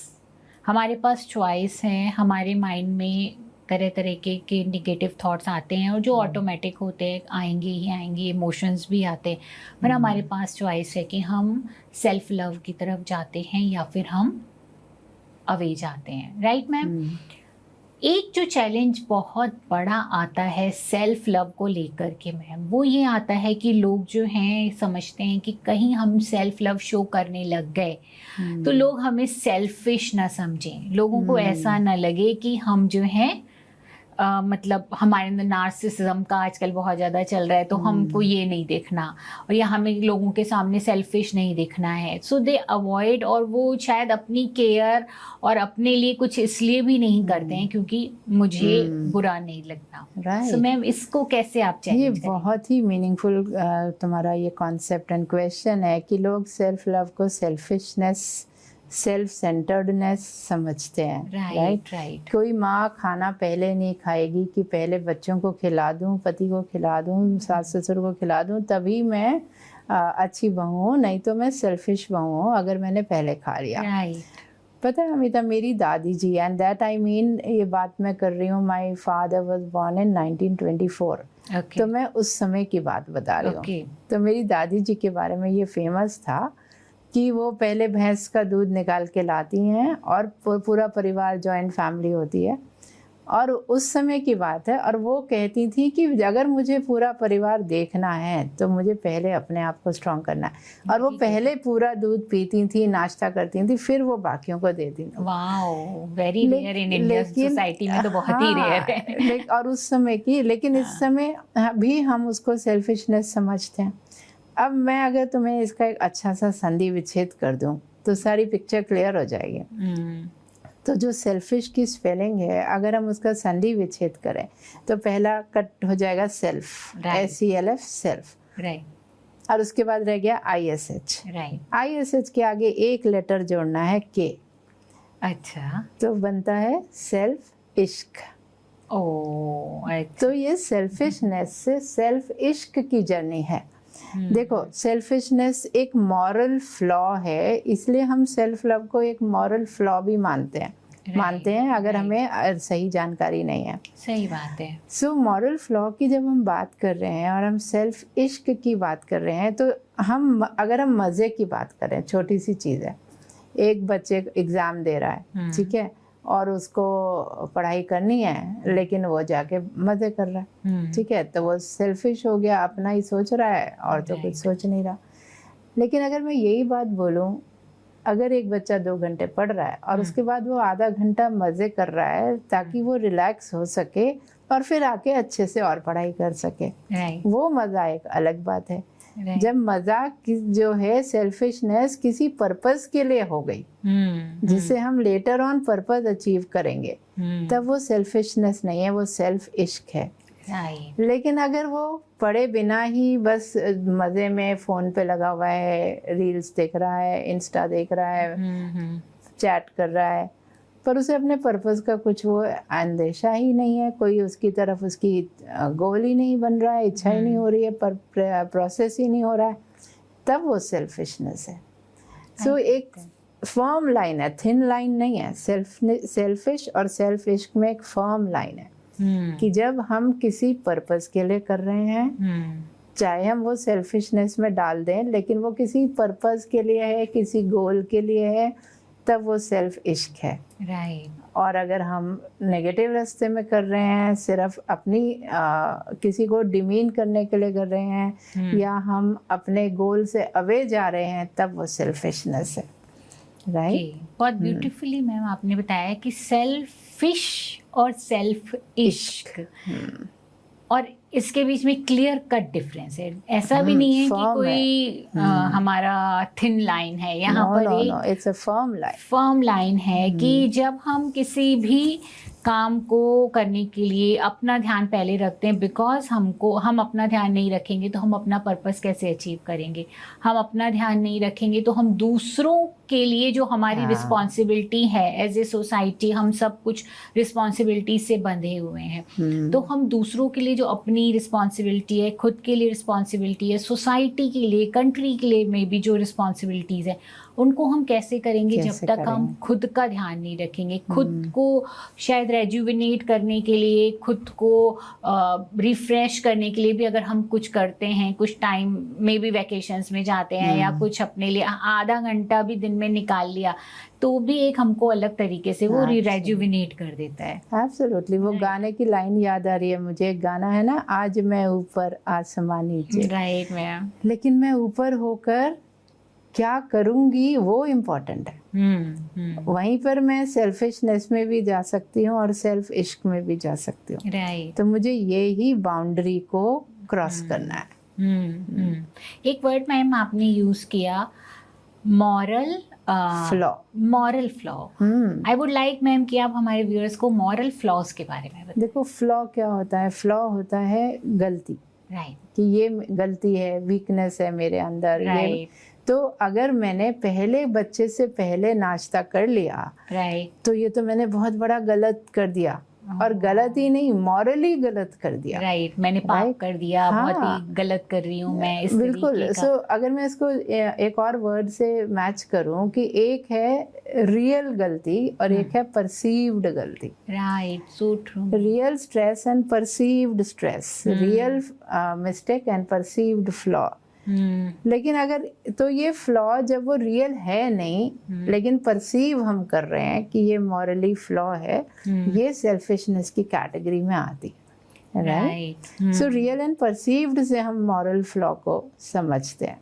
हमारे पास चॉइस है, हमारे माइंड में तरह तरह के निगेटिव थॉट्स आते हैं, और जो ऑटोमेटिक होते हैं आएंगे ही आएंगे, इमोशंस भी आते हैं, पर हमारे पास चॉइस है कि हम सेल्फ लव की तरफ जाते हैं या फिर हम अवे जाते हैं। Right ma'am? एक जो चैलेंज बहुत बड़ा आता है सेल्फ लव को लेकर के मैम, वो ये आता है कि लोग जो हैं समझते हैं कि कहीं हम सेल्फ लव शो करने लग गए तो लोग हमें सेल्फिश ना समझें, लोगों को ऐसा ना लगे कि हम जो हैं मतलब हमारे अंदर नार्सिसिज्म का आजकल बहुत ज़्यादा चल रहा है, तो हमको ये नहीं देखना, और या हमें लोगों के सामने सेल्फिश नहीं दिखना है। सो दे अवॉइड, और वो शायद अपनी केयर और अपने लिए कुछ इसलिए भी नहीं करते हैं क्योंकि मुझे बुरा नहीं लगना। सो मैम, इसको कैसे आप चैलेंज करेंगे? ये बहुत ही मीनिंगफुल तुम्हारा ये कॉन्सेप्ट एंड क्वेश्चन है कि लोग सेल्फ लव को सेल्फिशनेस, सेल्फ सेंटर्डनेस समझते हैं। राइट। कोई माँ खाना पहले नहीं खाएगी कि पहले बच्चों को खिला दूँ, पति को खिला दूँ, सास ससुर को खिला दूँ, तभी मैं अच्छी बहू हूँ, नहीं तो मैं सेल्फिश बहू हूँ अगर मैंने पहले खा लिया। पता है अमिता, मेरी दादी जी, एंड दैट आई मीन, ये बात मैं कर रही हूँ, my father was born in 1924। तो मैं उस समय की बात बता रही हूँ। तो मेरी दादी जी के बारे में ये फेमस था कि वो पहले भैंस का दूध निकाल के लाती हैं, और पूरा परिवार जॉइंट फैमिली होती है, और उस समय की बात है, और वो कहती थी कि अगर मुझे पूरा परिवार देखना है तो मुझे पहले अपने आप को स्ट्रॉन्ग करना है। और वो पहले पूरा दूध पीती थी, नाश्ता करती थी, फिर वो बाकियों को देती थी। Wow, very rare in Indian society में, तो बहुत ही रेयर है। और उस समय की, लेकिन इस समय भी हम उसको सेल्फिशनेस समझते हैं। अब मैं अगर तुम्हें इसका एक अच्छा सा संधि विच्छेद कर दूं तो सारी पिक्चर क्लियर हो जाएगी। तो जो सेल्फिश की स्पेलिंग है, अगर हम उसका संधि विच्छेद करें तो पहला कट हो जाएगा सेल्फ, SELF, सेल्फ, राइट। और उसके बाद रह गया ISH। राइट। ISH के आगे एक लेटर जोड़ना है K। अच्छा। तो बनता है सेल्फ इश्क। तो ये सेल्फिशनेस से सेल्फ इश्क की जर्नी है। देखो, सेल्फिशनेस एक मॉरल फ्लॉ है, इसलिए हम सेल्फ लव को एक मॉरल फ्लॉ भी मानते हैं अगर हमें सही जानकारी नहीं है। सही बात है। सो मॉरल फ्लॉ की जब हम बात कर रहे हैं और हम सेल्फ इश्क की बात कर रहे हैं, तो अगर हम मज़े की बात करें, छोटी सी चीज़ है, एक बच्चे एग्ज़ाम दे रहा है, ठीक है, और उसको पढ़ाई करनी है लेकिन वो जाके मज़े कर रहा है, ठीक है, तो वो सेल्फिश हो गया, अपना ही सोच रहा है और तो कुछ सोच नहीं रहा। लेकिन अगर मैं यही बात बोलूं, अगर एक बच्चा 2 घंटे पढ़ रहा है और उसके बाद वो आधा घंटा मज़े कर रहा है ताकि वो रिलैक्स हो सके और फिर आके अच्छे से और पढ़ाई कर सके, वो मज़ा एक अलग बात है। जब मजाक जो है, सेल्फिशनेस किसी पर्पस के लिए हो गई, जिसे हम लेटर ऑन पर्पस अचीव करेंगे, तब वो सेल्फिशनेस नहीं है, वो सेल्फ इश्क है। लेकिन अगर वो पढ़े बिना ही बस मजे में फोन पे लगा हुआ है, रील्स देख रहा है, इंस्टा देख रहा है, चैट कर रहा है, पर उसे अपने पर्पस का कुछ वो अंदेशा ही नहीं है, कोई उसकी तरफ उसकी गोल ही नहीं बन रहा है, इच्छा ही नहीं हो रही है, पर प्रोसेस ही नहीं हो रहा है, तब वो सेल्फिशनेस है। सो एक फर्म लाइन है, थिन लाइन नहीं है। सेल्फिश और सेल्फ इश्क में एक फर्म लाइन है कि जब हम किसी पर्पस के लिए कर रहे हैं, चाहे हम वो सेल्फिशनेस में डाल दें, लेकिन वो किसी पर्पस के लिए है, किसी गोल के लिए है, तब वो सेल्फ इश्क है। और अगर हम नेगेटिव रास्ते में कर रहे हैं, सिर्फ अपनी किसी को डिमीन करने के लिए कर रहे हैं, या हम अपने गोल से अवे जा रहे हैं, तब वो सेल्फिशनेस है। बहुत ब्यूटीफुली मैम आपने बताया कि सेल्फिश और सेल्फ इश्क, और इसके बीच में क्लियर कट डिफरेंस है। ऐसा भी नहीं है कि कोई हमारा थिन लाइन है, यहाँ पर एक फर्म लाइन है कि जब हम किसी भी काम को करने के लिए अपना ध्यान पहले रखते हैं, बिकॉज हम अपना ध्यान नहीं रखेंगे तो हम अपना पर्पस कैसे अचीव करेंगे, हम अपना ध्यान नहीं रखेंगे तो हम दूसरों के लिए जो हमारी रिस्पॉन्सिबिलिटी है एज ए सोसाइटी, हम सब कुछ रिस्पॉन्सिबिलिटी से बंधे हुए हैं, तो हम दूसरों के लिए जो अपनी रिस्पॉन्सिबिलिटी है, खुद के लिए रिस्पॉन्सिबिलिटी है, सोसाइटी के लिए, कंट्री के लिए में भी जो रिस्पॉन्सिबिलिटीज़ है, उनको हम कैसे करेंगे जब तक हम खुद का ध्यान नहीं रखेंगे। खुद को शायद रेजुविनेट करने के लिए, खुद को रिफ्रेश करने के लिए भी अगर हम कुछ करते हैं, कुछ टाइम में भी वैकेशंस में जाते हैं या कुछ अपने लिए आधा घंटा भी दिन में निकाल लिया, तो भी एक हमको अलग तरीके से वो रेजुविनेट कर देता है। एब्सोल्युटली। वो गाने की लाइन याद आ रही है मुझे, एक गाना है ना, आज मैं ऊपर आसमां नीचे। Right ma'am. लेकिन मैं ऊपर होकर क्या करूंगी वो इम्पोर्टेंट है। वहीं पर मैं सेल्फिशनेस में भी जा सकती हूँ और सेल्फ इश्क में भी जा सकती हूँ। राइट। तो मुझे ये ही बाउंड्री को क्रॉस करना है। एक वर्ड मैम आपने यूज किया, moral flaw. I would like ma'am कि आप हमारे व्यूअर्स को मॉरल फ्लॉज के बारे में बताएं। देखो, फ्लॉ क्या होता है? फ्लॉ होता है गलती। कि ये गलती है, वीकनेस है मेरे अंदर। तो अगर मैंने पहले बच्चे से पहले नाश्ता कर लिया, तो ये तो मैंने बहुत बड़ा गलत कर दिया, और गलत ही नहीं, मॉरली गलत कर दिया। मैंने पाप कर दिया, बहुत ही गलत कर रही हूँ मैं इस बिल्कुल। सो अगर मैं इसको एक और वर्ड से मैच करूँ कि एक है रियल गलती और एक है परसीव्ड गलती। So true. Real stress and perceived stress, real mistake and perceived flaw. लेकिन अगर तो ये फ्लॉ जब वो रियल है नहीं लेकिन परसीव हम कर रहे हैं कि ये मॉरली फ्लॉ है, ये सेल्फिशनेस की कैटेगरी में आती है, right? So real and perceived से हम मॉरल फ्लॉ को समझते हैं।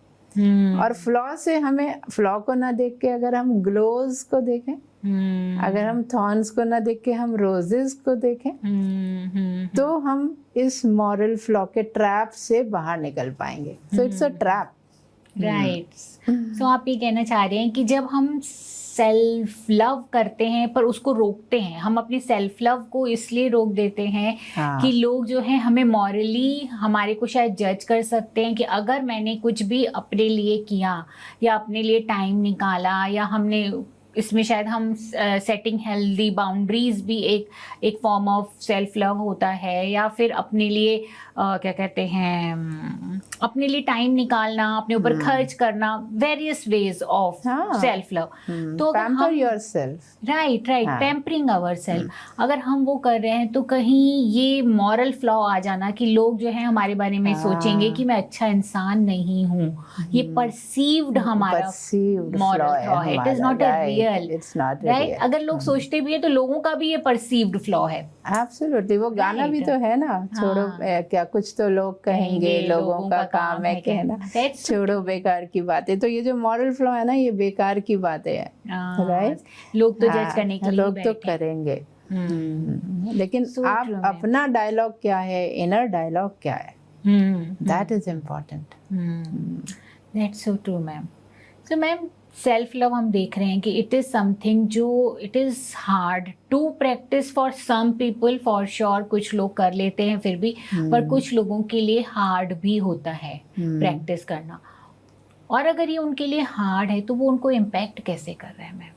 और फ्लॉ से हमें फ्लॉ को ना देख के अगर हम ग्लोज को देखें, अगर हम थॉर्न्स को ना देख के हम रोजेस को देखें, तो हम इस मॉरल फ्लॉ के ट्रैप से बाहर निकल पाएंगे। So it's a trap, right? So आप ये कहना चाह रहे हैं कि जब हम सेल्फ लव करते हैं पर उसको रोकते हैं, हम अपनी सेल्फ लव को इसलिए रोक देते हैं कि लोग जो हैं हमें मॉरली हमारे को शायद जज कर सकते हैं कि अगर मैंने कुछ भी अपने लिए किया या अपने लिए टाइम निकाला या हमने इसमें शायद हम सेटिंग हेल्दी बाउंड्रीज भी एक फॉर्म ऑफ सेल्फ लव होता है, या फिर अपने लिए क्या कहते हैं, अपने लिए टाइम निकालना, अपने ऊपर खर्च करना, various ways of self love. तो अगर हम yourself, right pampering our self, अगर हम वो कर रहे हैं तो कहीं ये मॉरल फ्लॉ आ जाना कि लोग जो है हमारे बारे में सोचेंगे कि मैं अच्छा इंसान नहीं हूँ, ये परसीव्ड हमारा मॉरल फ्लॉ है, it is not a real, right? अगर लोग सोचते भी है तो लोगों का भी ये परसीव्ड फ्लॉ है। एब्सोल्युटली, वो गाना भी तो है ना, छोड़ो क्या कुछ तो लोग कहेंगे, लोगों का काम है कहना, छोड़ो बेकार की बातें। तो ये जो मॉरल फ्लॉ है ना, ये बेकार की बातें है, राइट? लोग तो जज करने के लिए लोग तो करेंगे, लेकिन आप अपना डायलॉग क्या है, इनर डायलॉग क्या है, that is important. That's so true ma'am. So ma'am, self love हम देख रहे हैं कि इट इज़ समथिंग जो it is hard to practise for some people, for sure कुछ लोग कर लेते हैं फिर भी, पर कुछ लोगों के लिए हार्ड भी होता है प्रैक्टिस करना। और अगर ये उनके लिए हार्ड है तो वो उनको इम्पैक्ट कैसे कर रहा है ma'am?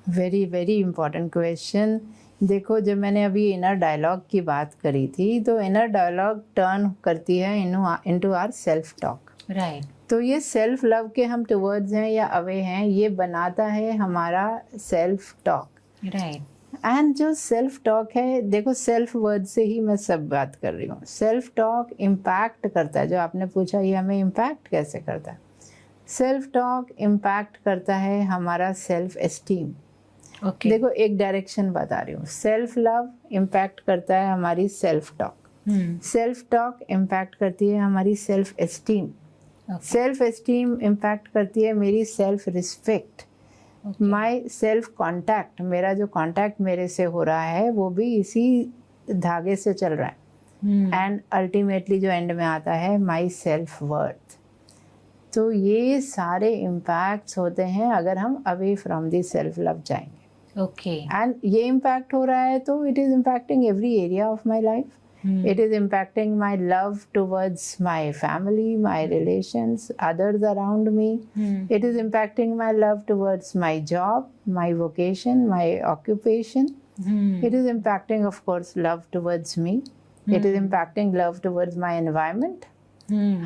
Very very important question. देखो, जब मैंने अभी इनर डायलॉग की बात करी थी, तो इनर डायलॉग टर्न करती है into our self talk, right? तो ये सेल्फ लव के हम टुवर्ड्स हैं या अवे हैं, ये बनाता है हमारा सेल्फ टॉक, राइट? एंड जो सेल्फ टॉक है, देखो सेल्फ वर्ड से ही मैं सब बात कर रही हूँ। सेल्फ टॉक इम्पैक्ट करता है, जो आपने पूछा ये हमें इम्पैक्ट कैसे करता है। सेल्फ टॉक इम्पैक्ट करता है हमारा सेल्फ एस्टीम। ओके, देखो एक डायरेक्शन बता रही हूँ। सेल्फ लव इम्पैक्ट करता है हमारी self talk, self talk impact करती है हमारी self esteem, self esteem impact करती है मेरी self respect, my self contact, मेरा जो कॉन्टैक्ट मेरे से हो रहा है वो भी इसी धागे से चल रहा है, एंड अल्टीमेटली जो एंड में आता है माई सेल्फ वर्थ। तो ये सारे इम्पैक्ट्स होते हैं अगर हम away from the self love जाएंगे। ओके, एंड ये इम्पैक्ट हो रहा है तो it is impacting every area of my life. It is impacting my love towards my family, my relations, others around me. It is impacting my love towards my job, my vocation, my occupation. It is impacting, of course, love towards me. It is impacting love towards my environment.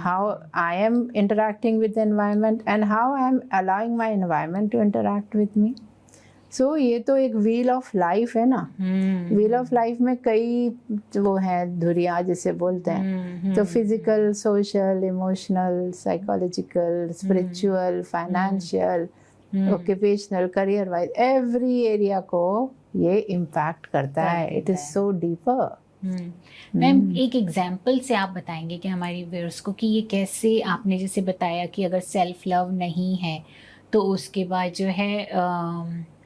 How I am interacting with the environment and how I am allowing my environment to interact with me. So ये तो एक wheel of life है ना. Wheel of life में कई वो हैं धुरियाँ जिसे बोलते हैं. तो physical, social, emotional, psychological, spiritual, financial, occupational, career wise, every area को ये इम्पैक्ट करता है. It is so deeper. Ma'am, एक एग्जाम्पल से आप बताएंगे कि हमारी व्यूअर्स को कि ये कैसे, आपने जैसे बताया कि अगर सेल्फ लव नहीं है तो उसके बाद जो है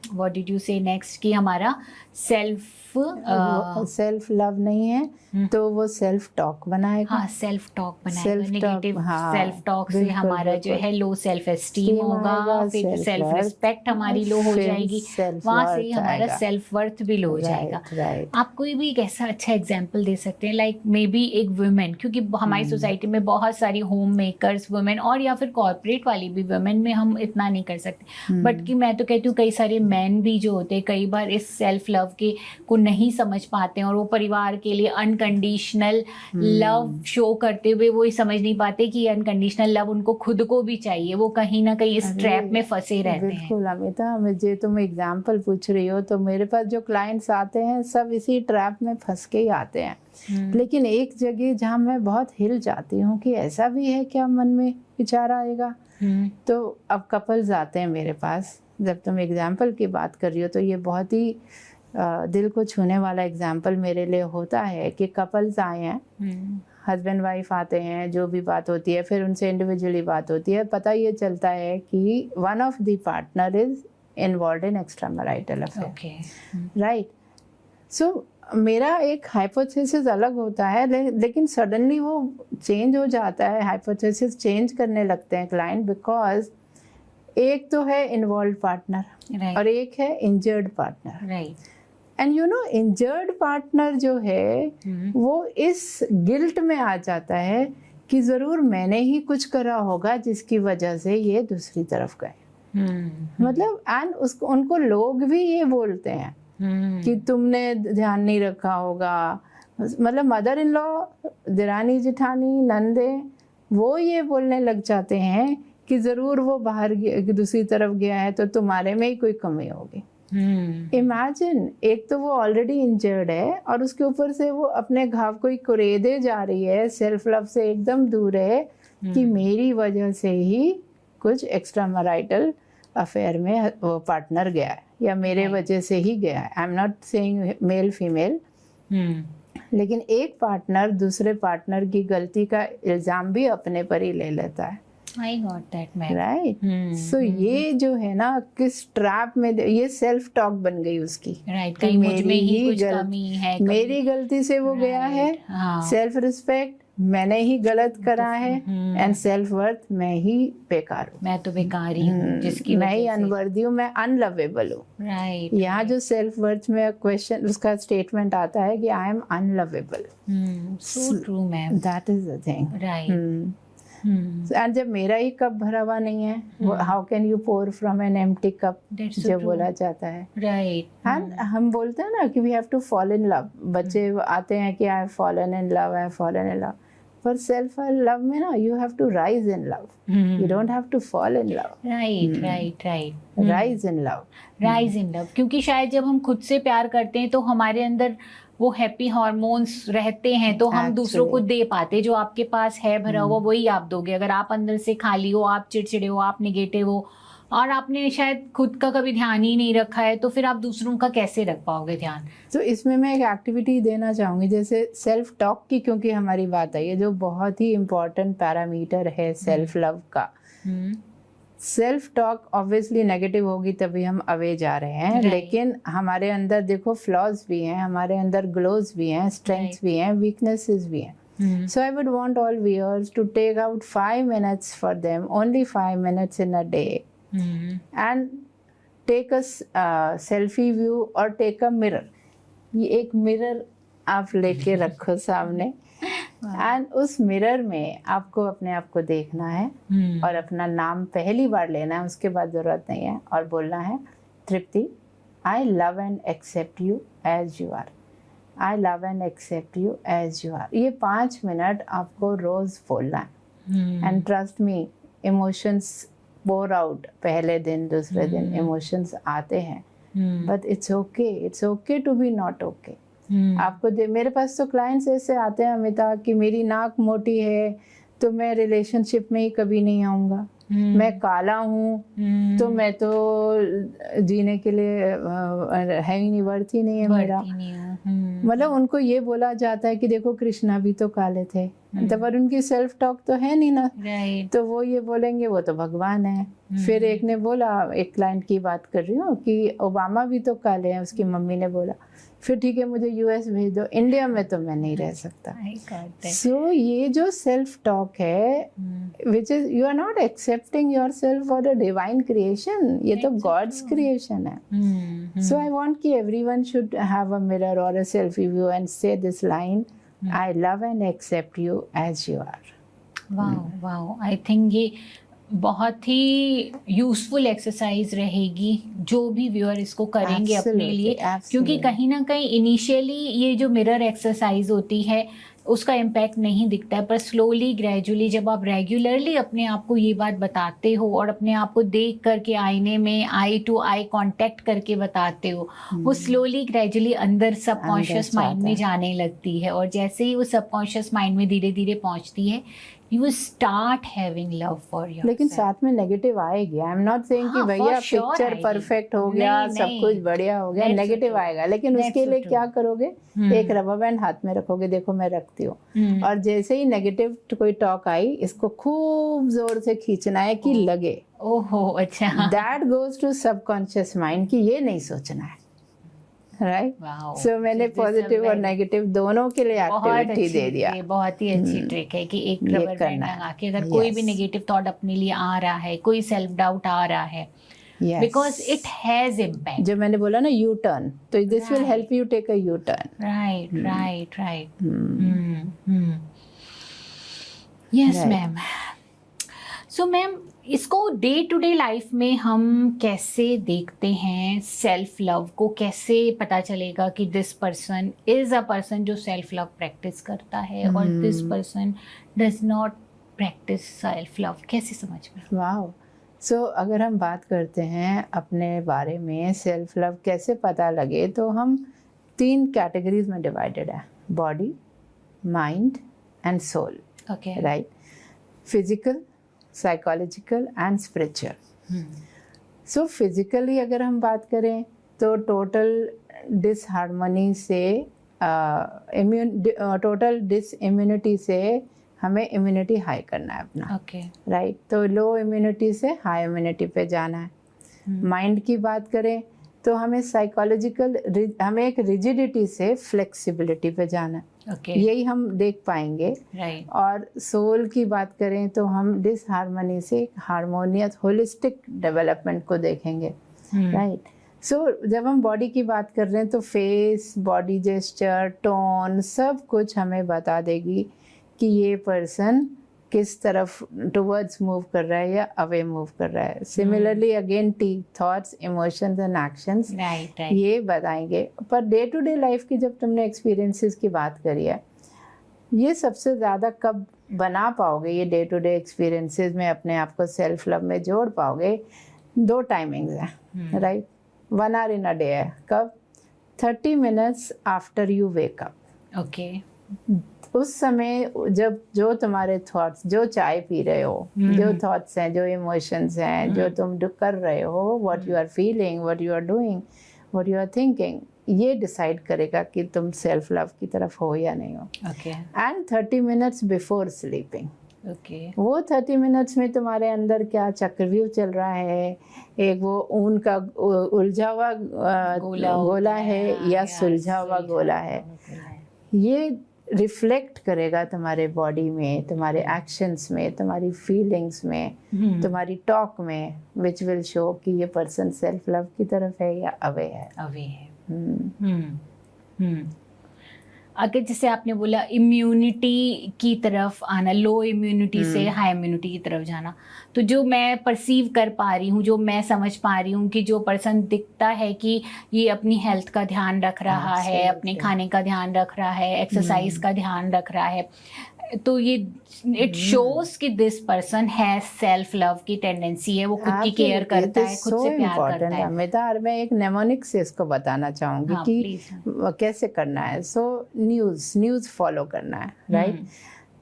व्हाट डिड यू से नेक्स्ट कि हमारा सेल्फ लव नहीं है तो वो सेल्फ टॉक बनाएगा. हाँ, सेल्फ टॉक बनाएगा. नेगेटिव सेल्फ टॉक से हमारा जो है लो सेल्फ एस्टीम होगा, फिर सेल्फ रिस्पेक्ट हमारी लो हो जाएगी, वहाँ से ही हमारा सेल्फ वर्थ भी लो हो जाएगा. आप कोई भी एक ऐसा अच्छा एग्जाम्पल दे सकते हैं, लाइक मे बी एक वुमेन, क्योंकि हमारी सोसाइटी में बहुत सारी होम मेकर्स वुमेन और या फिर कॉर्पोरेट वाली भी वुमेन में हम इतना नहीं कर सकते, बट कि मैं तो कहती हूँ कई सारे मैन भी जो होते हैं कई बार इस सेल्फ लव के को नहीं समझ पाते हैं और वो परिवार के लिए अनकंडीशनल लव शो करते हुए वो ये समझ नहीं पाते कि अनकंडीशनल लव उनको खुद को भी चाहिए, वो कहीं ना कहीं इस ट्रैप में फंसे रहते हैं। बिल्कुल अमिता, मुझे तुम एग्जाम्पल पूछ रही हो तो मेरे पास जो क्लाइंट्स आते हैं सब इसी ट्रैप में फंस के ही आते हैं। लेकिन एक जगह जहाँ मैं बहुत हिल जाती हूँ कि ऐसा भी है क्या, मन में विचार आएगा। तो अब कपल्स आते हैं मेरे पास, जब तुम एग्जाम्पल की बात कर रही हो तो ये बहुत ही दिल को छूने वाला एग्जाम्पल मेरे लिए होता है कि कपल्स आए हैं, हस्बैंड वाइफ आते हैं, जो भी बात होती है फिर उनसे इंडिविजुअली बात होती है, पता ये चलता है कि one of the partner is involve in extra marital affair, right. So मेरा एक हाइपोथेसिस अलग होता है, लेकिन सडनली वो चेंज हो जाता है, हाइपोथेसिस चेंज करने लगते हैं क्लाइंट, बिकॉज एक तो है इन्वॉल्व पार्टनर और एक है injured partner, right. And you know injured partner जो है वो इस गिल्ट में आ जाता है कि ज़रूर मैंने ही कुछ करा होगा जिसकी वजह से ये दूसरी तरफ गए। मतलब एंड उसको उनको लोग भी ये बोलते हैं कि तुमने ध्यान नहीं रखा होगा, मतलब मदर इन लॉ, दिरानी जिठानी, नंदे, वो ये बोलने लग जाते हैं कि ज़रूर वो बाहर दूसरी तरफ गया है तो तुम्हारे में ही कोई कमी होगी। इमेजिन, एक तो वो ऑलरेडी इंजर्ड है और उसके ऊपर से वो अपने घाव को ही कुरेदे जा रही है, सेल्फ लव से एकदम दूर है कि मेरी वजह से ही कुछ एक्स्ट्रा मैरिटल अफेयर में वो पार्टनर गया है या मेरे वजह से ही गया है। I am not saying male female, लेकिन एक पार्टनर दूसरे पार्टनर की गलती का इल्जाम भी अपने पर ही ले लेता है। I got that, man. Right. So ये जो है ना, किस ट्रैप में, ये सेल्फ टॉक बन गई उसकी, राइट, कहीं मुझ में ही कुछ कमी है, मेरी गलती से वो गया है, सेल्फ रिस्पेक्ट मैंने ही गलत करा है, एंड सेल्फ वर्थ मैं ही बेकार हूँ, मैं तो बेकार ही हूँ, जिसकी मैं ही अनवर्दी हूँ, मैं अनलवेबल हूँ। राइट, यहाँ जो सेल्फ वर्थ में क्वेश्चन उसका स्टेटमेंट आता है कि I am unlovable. So true ma'am, that is the thing, right. And जब मेरा ही कप भरा हुआ नहीं है, how can you pour from an empty cup, जो बोला जाता है, राइट। एंड हम बोलते हैं ना कि we have to fall in love, बच्चे आते हैं कि I have fallen in love, I have fallen in love, पर सेल्फ लव में ना you have to rise in love, you don't have to fall in love. Right, right, right, rise in love, rise in love, क्योंकि शायद जब हम खुद से प्यार करते हैं तो हमारे अंदर वो हैप्पी हार्मोन्स रहते हैं, तो हम दूसरों को दे पाते, जो आपके पास है भरा हुआ वही आप दोगे। अगर आप अंदर से खाली हो, आप चिड़चिड़े हो, आप निगेटिव हो और आपने शायद खुद का कभी ध्यान ही नहीं रखा है, तो फिर आप दूसरों का कैसे रख पाओगे ध्यान। तो इसमें मैं एक एक्टिविटी देना चाहूँगी, जैसे सेल्फ टॉक की, क्योंकि हमारी बात आई है, जो बहुत ही इम्पोर्टेंट पैरामीटर है सेल्फ लव का। सेल्फ टॉक ऑब्वियसली नेगेटिव होगी तभी हम अवे जा रहे हैं, लेकिन हमारे अंदर देखो फ्लॉज भी हैं, हमारे अंदर ग्लोज भी हैं, स्ट्रेंथ्स भी हैं, वीकनेसेस भी हैं। So I would want all viewers to take out 5 minutes for them, only 5 minutes in a day, and take a selfie view or take a mirror. ये एक मिरर आप लेके रखो सामने, एंड उस मिरर में आपको अपने आप को देखना है और अपना नाम पहली बार लेना है, उसके बाद ज़रूरत नहीं है, और बोलना है Tripti, I love and accept you as you are, I love and accept you as you are. ये 5 मिनट आपको रोज़ बोलना है, and trust me, emotions pour out, पहले दिन दूसरे दिन इमोशंस आते हैं, but it's okay to be not okay. आपको मेरे पास तो क्लाइंट्स ऐसे आते हैं अमिता कि मेरी नाक मोटी है तो मैं रिलेशनशिप में ही कभी नहीं आऊँगा, मैं काला हूँ तो मैं तो जीने के लिए है ही नहीं, वर्थ ही नहीं है मेरा। मतलब उनको ये बोला जाता है कि देखो कृष्णा भी तो काले थे, पर उनकी सेल्फ टॉक तो है नहीं ना, तो वो ये बोलेंगे वो तो भगवान है। फिर एक ने बोला, एक क्लाइंट की बात कर रही हूँ, कि ओबामा भी तो काले हैं, उसकी मम्मी ने बोला, फिर ठीक है मुझे यूएस भेज दो, इंडिया में तो मैं नहीं रह सकता। सो ये जो सेल्फ टॉक है, which is you are not accepting your self for a divine creation, ये तो गॉड्स क्रिएशन है। सो आई वॉन्ट कि everyone should have a mirror और a selfie view and say this line, I love and accept you as you are. Wow wow, I think ये बहुत ही useful exercise रहेगी जो भी viewer इसको करेंगे अपने Absolutely, लिए, क्योंकि absolutely. कहीं ना कहीं इनिशियली ये जो मिरर एक्सरसाइज होती है उसका इम्पैक्ट नहीं दिखता है, पर स्लोली ग्रेजुअली जब आप रेगुलरली अपने आप को ये बात बताते हो और अपने आप को देख करके आईने में आई टू आई कांटेक्ट करके बताते हो, वो स्लोली ग्रेजुअली अंदर सबकॉन्शियस माइंड जाता में है। जाने लगती है, और जैसे ही वो सबकॉन्शियस माइंड में धीरे धीरे पहुंचती है, you start having love for yourself. लेकिन साथ में नेगेटिव आएगी। आई एम नॉट सेइंग कि हाँ, भैया for sure पिक्चर आएगी। परफेक्ट हो गया, नहीं, सब नहीं, कुछ बढ़िया हो गया, that's so नेगेटिव true. आएगा। लेकिन That's उसके so लिए true. क्या करोगे? हम्म। एक रबर बैंड हाथ में रखोगे, देखो मैं रखती हूँ, हम्म। और जैसे ही नेगेटिव कोई टॉक आई, इसको खूब जोर से खींचना है कि लगे। ओहो, अच्छा। That goes to subconscious mind कि ये नहीं सोचना है, राइट? Wow. सो मैंने So this is a positive और very- नेगेटिव दोनों के लिए बहुत एक्टिविटी अच्छी दे दिया। ये बहुत ही अच्छी ट्रिक है कि एक ये रबर बैंड करना है। लगा के अगर कोई भी Yes. नेगेटिव थॉट अपने लिए आ रहा है, कोई सेल्फ डाउट आ रहा है, Yes. Because it has impact. जो मैंने बोला ना, यू टर्न, तो this will Right. Help you take a U turn. Right right right. Yes Right. Ma'am. So ma'am, इसको डे टू डे लाइफ में हम कैसे देखते हैं? सेल्फ लव को कैसे पता चलेगा कि this person is a person जो सेल्फ लव प्रैक्टिस करता है और this person does not practice self love? कैसे समझ में? वाओ। सो अगर हम बात करते हैं अपने बारे में सेल्फ लव कैसे पता लगे, तो हम 3 कैटेगरीज में डिवाइडेड है: body, mind and soul, okay. Right? Physical, psychological and spiritual. So physically अगर हम बात करें तो टोटल डिसहार्मनी से, टोटल डिसइम्यूनिटी से हमें इम्यूनिटी हाई करना है अपना, ओके। राइट? तो लो इम्यूनिटी से हाई इम्यूनिटी पे जाना है। माइंड की बात करें तो हमें साइकोलॉजिकल, हमें एक रिजिडिटी से फ्लेक्सिबिलिटी पे जाना है, ओके। यही हम देख पाएंगे। राइट। और सोल की बात करें तो हम डिसहार्मनी से हार्मोनियस होलिस्टिक डेवलपमेंट को देखेंगे, राइट? सो जब हम बॉडी की बात कर रहे हैं तो फेस, बॉडी जेस्चर, टोन, सब कुछ हमें बता देगी कि ये पर्सन किस तरफ टुवर्ड्स मूव कर रहा है या अवे मूव कर रहा है। Similarly again thoughts, emotions and actions right right. ये बताएंगे। Per day to day life की जब तुमने एक्सपीरियंसेस की बात करी है, ये सबसे ज़्यादा कब बना पाओगे, ये डे टू डे एक्सपीरियंसेस में अपने आप को सेल्फ लव में जोड़ पाओगे? 2 टाइमिंग्स हैं, right? 1 hour in a day है। कब? 30 minutes after you wake up. Okay. उस समय जब जो तुम्हारे थॉट्स, जो चाय पी रहे हो, जो थॉट्स हैं, जो इमोशंस हैं, जो तुम कर रहे हो, what you are feeling, what you are doing, what you are thinking, ये डिसाइड करेगा कि तुम सेल्फ लव की तरफ हो या नहीं हो। Okay. And 30 minutes before sleeping, okay. वो 30 minutes में तुम्हारे अंदर क्या चक्रव्यूह चल रहा है, एक वो ऊन का उलझा हुआ गोला है या सुलझा हुआ गोला है, ये रिफ्लेक्ट करेगा तुम्हारे बॉडी में, तुम्हारे एक्शंस में, तुम्हारी फीलिंग्स में, तुम्हारी टॉक में, विच विल शो कि ये पर्सन सेल्फ लव की तरफ है या अवे है। अवे है। अगर जैसे आपने बोला इम्यूनिटी की तरफ आना, लो इम्यूनिटी से हाई इम्यूनिटी की तरफ जाना, तो जो मैं परसीव कर पा रही हूँ, जो मैं समझ पा रही हूँ कि जो पर्सन दिखता है कि ये अपनी हेल्थ का ध्यान रख रहा है, अपने खाने का ध्यान रख रहा है, एक्सरसाइज का ध्यान रख रहा है, तो ये इट शोज कि this person has self love की टेंडेंसी है, वो खुद की केयर करता है, खुद से प्यार करता है। अमिता, और मैं एक नेमोनिक से इसको बताना चाहूंगी कि कैसे करना है। सो न्यूज़ फॉलो करना है, right?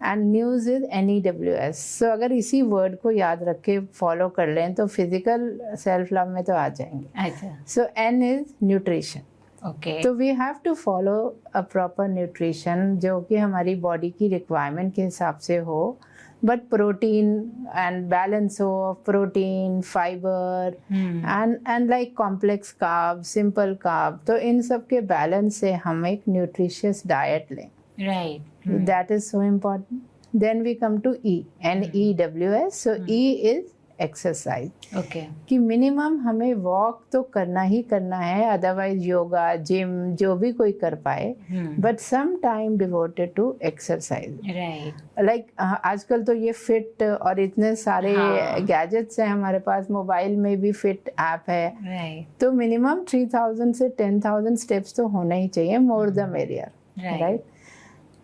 And news is NEWS। सो अगर इसी वर्ड को याद रख के फॉलो कर लें तो फिजिकल सेल्फ लव में तो आ जाएंगे। अच्छा। So N is nutrition. Okay. तो we have to follow a proper nutrition जो कि हमारी बॉडी की रिक्वायरमेंट के हिसाब से हो, बट प्रोटीन एंड बैलेंस हो, protein, fibre and like complex carb, simple carb, तो इन सब के बैलेंस से हम एक न्यूट्रिशियस डाइट लें, right? That is so important. Then we come to E, NEWS। So E is exercise okay कि मिनिमम हमें वॉक तो करना ही करना है, अदरवाइज योगा जिम जो भी कोई कर पाए, but some time devoted to exercise. Right like आजकल तो ये फिट और इतने सारे हाँ। गैजेट्स हैं हमारे पास, मोबाइल में भी फिट ऐप है, राइट तो मिनिमम 3000 से 10,000 स्टेप्स तो होना ही चाहिए, more the merrier, right.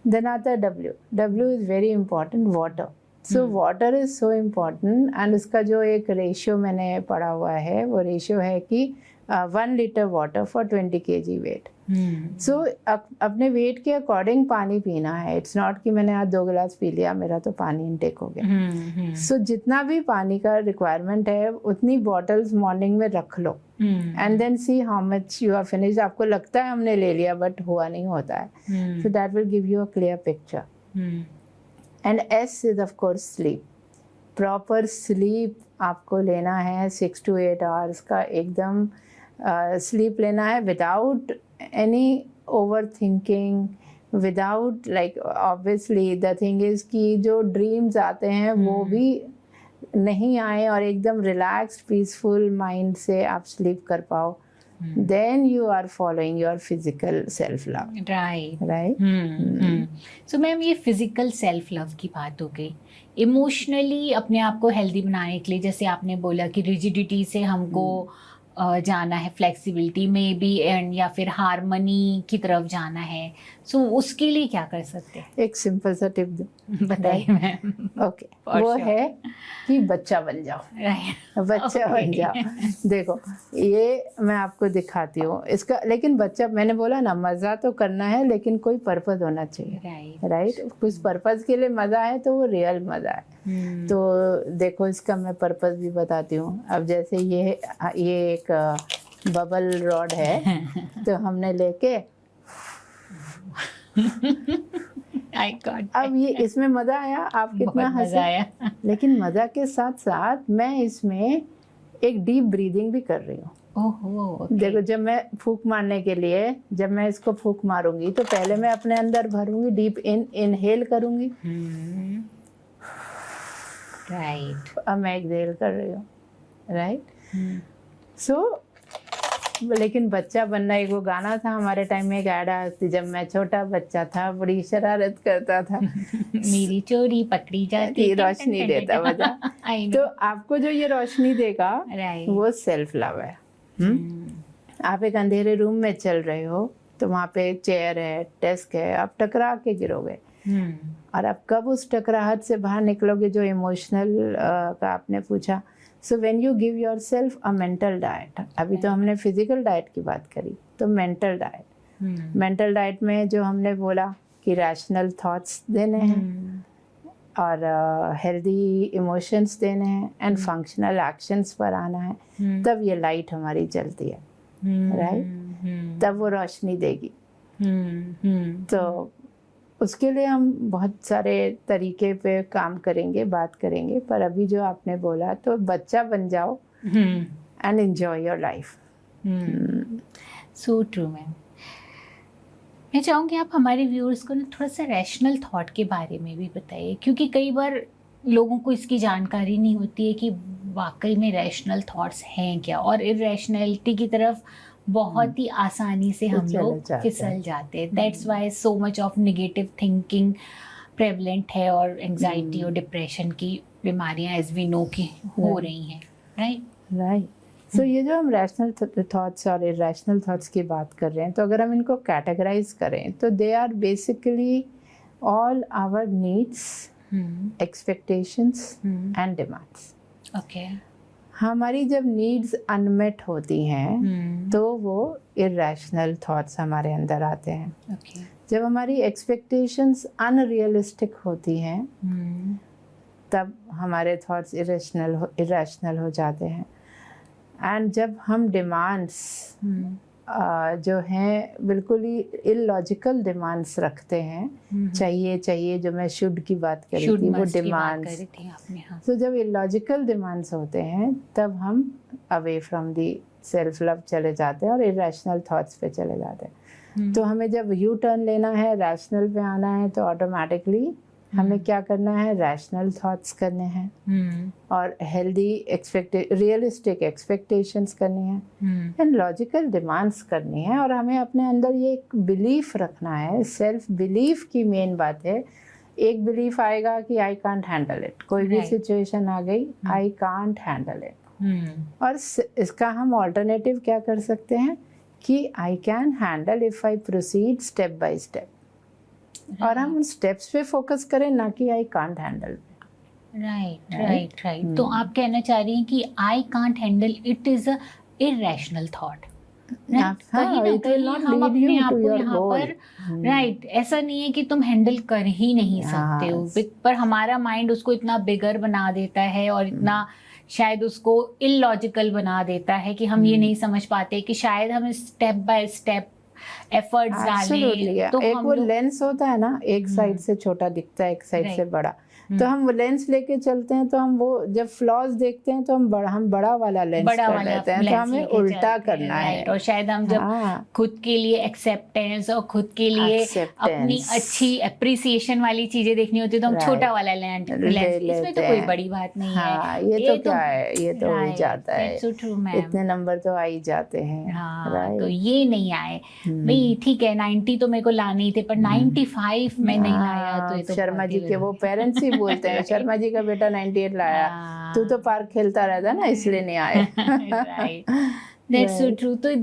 Then आता है W is very important, water. So water is so important, and उसका जो एक रेशियो मैंने पढ़ा हुआ है वो रेशियो है कि 1 litre water for 20 kg weight. So अपने वेट के अकॉर्डिंग पानी पीना है। इट्स नॉट कि मैंने आज 2 गिलास पी लिया मेरा तो पानी इनटेक हो गया। सो जितना भी पानी का रिक्वायरमेंट है उतनी बॉटल्स मॉर्निंग में रख लो, and then see how much you are finished. आपको लगता है हमने ले लिया बट हुआ नहीं होता है। So that will give you a clear picture. And S is of course sleep. Proper sleep आपको लेना है, 6 to 8 आवर्स का एकदम स्लीप लेना है, without any over thinking, without like obviously the thing is कि जो ड्रीम्स आते हैं वो भी नहीं आए और एकदम रिलैक्स्ड पीसफुल माइंड से आप स्लीप कर पाओ, then you are following your physical self love, right right? So ma'am ये फिजिकल सेल्फ लव की बात हो गई। इमोशनली अपने आप को हेल्दी बनाने के लिए जैसे आपने बोला कि रिजिडिटी से हमको जाना है, फ्लेक्सिबिलिटी में भी, एंड या फिर हार्मनी की तरफ जाना है, सो उसके लिए क्या कर सकते हैं? एक सिंपल सा टिप दो, बताइए मैम। ओके, वो है कि बच्चा बन जाओ, बच्चा बन जाओ। देखो ये मैं आपको दिखाती हूँ इसका, लेकिन बच्चा, मैंने बोला ना मज़ा तो करना है लेकिन कोई पर्पस होना चाहिए, राइट। कुछ पर्पस के लिए मज़ा है तो वो रियल मज़ा है। तो देखो इसका मैं पर्पस भी बताती हूँ। अब जैसे ये एक बबल रॉड है तो हमने लेके अब ये इसमें मजा आया, आप कितना हंसे, लेकिन मजा के साथ साथ मैं इसमें एक डीप ब्रीदिंग भी कर रही हूँ। ओहो, देखो जब मैं फूंक मारने के लिए, जब मैं इसको फूंक मारूंगी तो पहले मैं अपने अंदर भरूंगी, डीप इनहेल करूंगी, राइट, अब मैं एक्सहेल कर रही हूँ, राइट। सो लेकिन बच्चा बनना, एक वो गाना था हमारे टाइम में, एक ऐड आती थी, जब मैं छोटा बच्चा था बड़ी शरारत करता था मेरी चोरी पकड़ी जाती, रोशनी देता बजा। तो आपको जो ये रोशनी देगा वो सेल्फ लव है। आप एक अंधेरे रूम में चल रहे हो तो वहाँ पे चेयर है, डेस्क है, आप टकरा के गिरोगे, और आप कब उस टकराहट से बाहर निकलोगे, जो इमोशनल का आपने पूछा। So when you give yourself a mental diet, अभी तो हमने फिजिकल डाइट की बात करी, तो मेंटल डाइट, मेंटल डाइट में जो हमने बोला कि रैशनल थॉट्स देने हैं और हेल्दी इमोशंस देने हैं एंड फंक्शनल एक्शंस पर आना है, तब ये लाइट हमारी जलती है, राइट, तब वो रोशनी देगी। तो उसके लिए हम बहुत सारे तरीके पे काम करेंगे, बात करेंगे, पर अभी जो आपने बोला तो बच्चा बन जाओ and enjoy your life. So true ma'am. मैं चाहूँगी आप हमारे व्यूअर्स को ना थोड़ा सा रैशनल थॉट के बारे में भी बताइए, क्योंकि कई बार लोगों को इसकी जानकारी नहीं होती है कि वाकई में रैशनल थॉट्स हैं क्या, और इरैशनैलिटी की तरफ बहुत ही आसानी से हम लोग फिसल जाते हैं। That's why so much of negative thinking prevalent है, और एंजाइटी और डिप्रेशन की बीमारियां एज वी नो की हो रही हैं, राइट। सो ये जो हम रैशनल थॉट्स और इरैशनल थॉट्स की बात कर रहे हैं, तो अगर हम इनको कैटेगराइज करें तो they are basically all our needs, expectations and demands. Okay, हमारी जब नीड्स अनमेट होती हैं तो वो इरैशनल थॉट्स हमारे अंदर आते हैं। okay. जब हमारी एक्सपेक्टेशंस अनरियलिस्टिक होती हैं तब हमारे थॉट्स इरैशनल हो जाते हैं। एंड जब हम डिमांड्स जो हैं बिल्कुल ही इलॉजिकल डिमांड्स रखते हैं, चाहिए जो मैं शुड की बात करी थी, वो डिमांड्स, तो जब इलॉजिकल डिमांड्स होते हैं तब हम away from the self love चले जाते हैं और इरैशनल थॉट्स पे चले जाते हैं। तो हमें जब यू टर्न लेना है, रैशनल पे आना है, तो ऑटोमेटिकली हमें क्या करना है, रैशनल थॉट्स करने हैं और हेल्दी रियलिस्टिक एक्सपेक्टेशंस करनी है एंड लॉजिकल डिमांड्स करनी है। और हमें अपने अंदर ये एक बिलीफ रखना है, सेल्फ बिलीफ की मेन बात है। एक बिलीफ आएगा कि आई कांट हैंडल इट, कोई भी सिचुएशन आ गई, आई कांट हैंडल इट। और इसका हम ऑल्टरनेटिव क्या कर सकते हैं कि I can handle if I proceed step by step, और हम उन स्टेप्स पे फोकस करें, ना कि आई कांट हैंडल। राइट। तो आप कहना चाह रही हैं कि I can't handle it is a irrational thought. कहीं ना कहीं हम अपने आप को यहाँ पर राइट, ऐसा नहीं है कि तुम हैंडल कर ही नहीं सकते हो, पर हमारा माइंड उसको इतना बिगर बना देता है और इतना शायद उसको इलॉजिकल बना देता है कि हम ये नहीं समझ पाते कि शायद हम स्टेप बाय स्टेप एफर्ट्स डालें। तो एक वो लेंस होता है ना, एक साइड से छोटा दिखता है, एक साइड से बड़ा, तो हम वो लेंस लेके चलते हैं, तो हम वो जब फ्लॉज देखते हैं तो हम बड़ा वाला लेंस कर लेते हैं, तो हमें उल्टा करना है। और शायद हम जब खुद के लिए एक्सेप्टेंस और खुद के लिए अपनी अच्छी एप्रिसिएशन वाली चीजें देखनी होती है तो हम छोटा वाला लेंस, इसमें तो कोई बड़ी बात नहीं है। ये तो क्या है, ये तो हो ही जाता है, इतने नंबर तो आ ही जाते हैं। तो ये नहीं आए भाई, ठीक है 90 तो मेरे को लाने थे, पर 95 में नहीं लाया, तो ये तो शर्मा जी के वो पेरेंट्स ही बोलते हैं, शर्मा जी का बेटा 98 लाया, तू तो पार्क खेलता रहता ना इसलिए नहीं आए। Right. That's so true. तो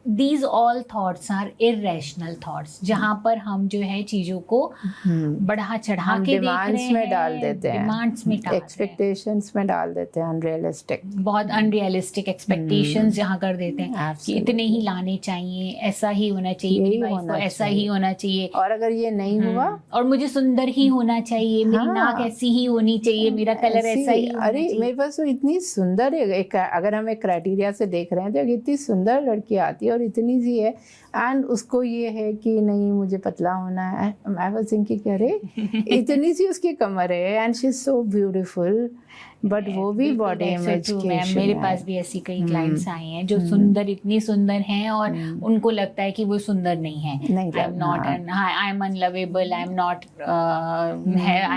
these all thoughts are irrational thoughts, जहाँ पर हम जो है चीजों को बढ़ा चढ़ा के देख रहे हैं, में डाल देते हैं, डिमांड्स में डाल एक्सपेक्टेशंस में डाल देते हैं, अनरियलिस्टिक, बहुत अनरियलिस्टिक एक्सपेक्टेशंस जहाँ कर देते हैं कि इतने ही लाने चाहिए, ऐसा ही होना चाहिए, मेरी वाइफ को ऐसा ही होना चाहिए, और अगर ये नहीं हुआ, और मुझे सुंदर ही होना चाहिए, मेरी नाक ऐसी ही होनी चाहिए, मेरा कलर ऐसा ही होना चाहिए। अरे मेरे पास तो इतनी सुंदर है, अगर हम एक क्राइटेरिया से देख रहे हैं तो इतनी सुंदर लड़की आती है और इतनी सी है, एंड उसको ये है कि नहीं मुझे पतला होना है। आई वाज थिंकिंग अरे इतनी सी उसकी कमर है and she is so beautiful, but वो भी बॉडी इमेज के मेरे पास भी ऐसी कई क्लाइंट्स आई हैं जो सुंदर, इतनी सुंदर हैं और उनको लगता है कि वो सुंदर नहीं है, I am not, I am unlovable, I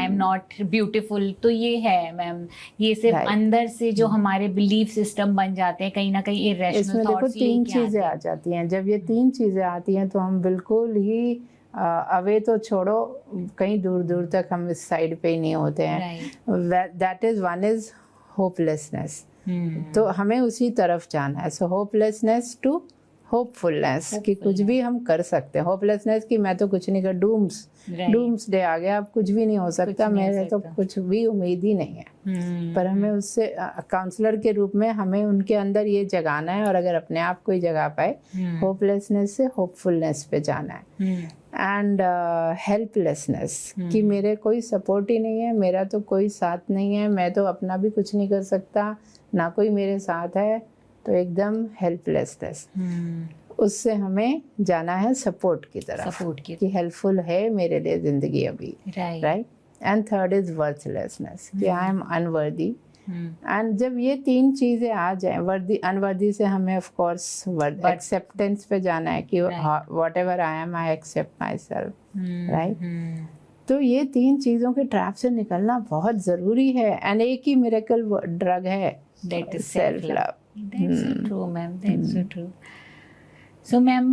am not beautiful. तो ये है मैम, ये सिर्फ अंदर से जो हमारे बिलीफ सिस्टम बन जाते हैं, कहीं ना कहीं इरेशनल थॉट्स। देखो 3 चीजें आ जाती हैं, जब ये 3 चीजें आती हैं तो हम बिल्कुल ही अवे तो छोड़ो, कहीं दूर दूर तक हम इस साइड पे ही नहीं होते हैं। That is one is hopelessness, तो हमें उसी तरफ जाना है। सो होपलेसनेस टू होपफुलनेस कि कुछ भी हम कर सकते हैं, होपलेसनेस कि मैं तो कुछ नहीं कर, डूम्स डे आ गया, अब कुछ भी नहीं हो सकता, मेरे तो कुछ भी उम्मीद ही नहीं है। पर हमें उससे काउंसलर के रूप में हमें उनके अंदर ये जगाना है, और अगर अपने आप को ही जगा पाए, होपलेसनेस से होपफुलनेस पे जाना है। एंड हेल्पलेसनेस कि मेरे कोई सपोर्ट ही नहीं है, मेरा तो कोई साथ नहीं है, मैं तो अपना भी कुछ नहीं कर सकता, ना कोई मेरे साथ है, तो एकदम हेल्पलेसनेस। उससे हमें जाना है सपोर्ट की तरफ, कि हेल्पफुल है मेरे लिए जिंदगी अभी, right. And third is worthlessness कि आई एम अनवर्दी। एंड जब ये 3 चीजें आ जाएं, वर्दी अनवर्दी से हमें ऑफ कोर्स एक्सेप्टेंस पे जाना है कि whatever I am I accept myself, right. तो ये 3 चीजों के ट्रैप से निकलना बहुत जरूरी है, एंड एक ही मिरेकल ड्रग है, that is self love. That's so true, ma'am. That's so true. So, ma'am,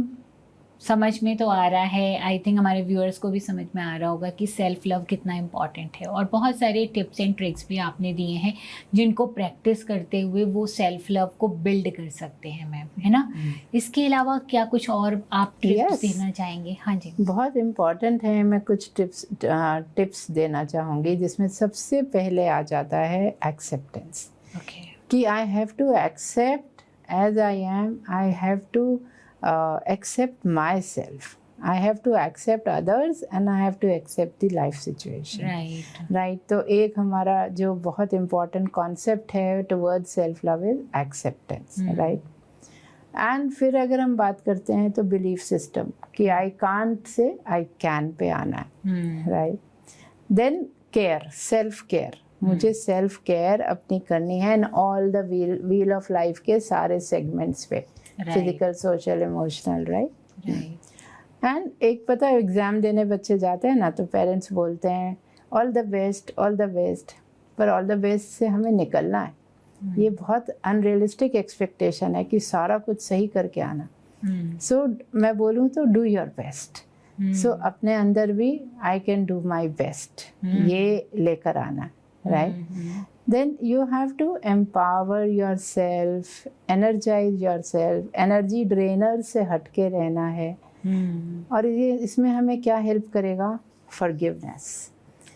समझ में तो आ रहा है, आई थिंक हमारे व्यूअर्स को भी समझ में आ रहा होगा कि सेल्फ लव कितना इम्पॉर्टेंट है, और बहुत सारे टिप्स एंड ट्रिक्स भी आपने दिए हैं जिनको प्रैक्टिस करते हुए वो सेल्फ लव को बिल्ड कर सकते हैं मैम, है ना। इसके अलावा क्या कुछ और आप टिप्स देना चाहेंगे? हाँ जी, बहुत इम्पॉर्टेंट है। मैं कुछ टिप्स देना चाहूँगी, जिसमें सबसे पहले आ जाता है एक्सेप्टेंस। कि I have to accept as I am, I have to accept myself, I have to accept others, and I have to accept the life situation, right. तो एक हमारा जो बहुत important concept है towards self love is acceptance, right. And फिर अगर हम बात करते हैं तो बिलीफ सिस्टम कि I can't से I can पे आना है, right. Then care, self care, मुझे सेल्फ केयर अपनी करनी है in all the wheel of life के सारे सेगमेंट्स पे, physical, social, emotional, right. And एक पता है, एग्जाम देने बच्चे जाते हैं ना, तो पेरेंट्स बोलते हैं all the best, all the best, पर ऑल द बेस्ट से हमें निकलना है। ये बहुत अनरियलिस्टिक एक्सपेक्टेशन है कि सारा कुछ सही करके आना। सो मैं बोलूँ तो डू योर बेस्ट। सो अपने अंदर भी I can do my best, ये लेकर आना, right. Then you have to empower yourself, energize yourself, energy drainer से हटके रहना है। और ये इसमें हमें क्या हेल्प करेगा? forgiveness,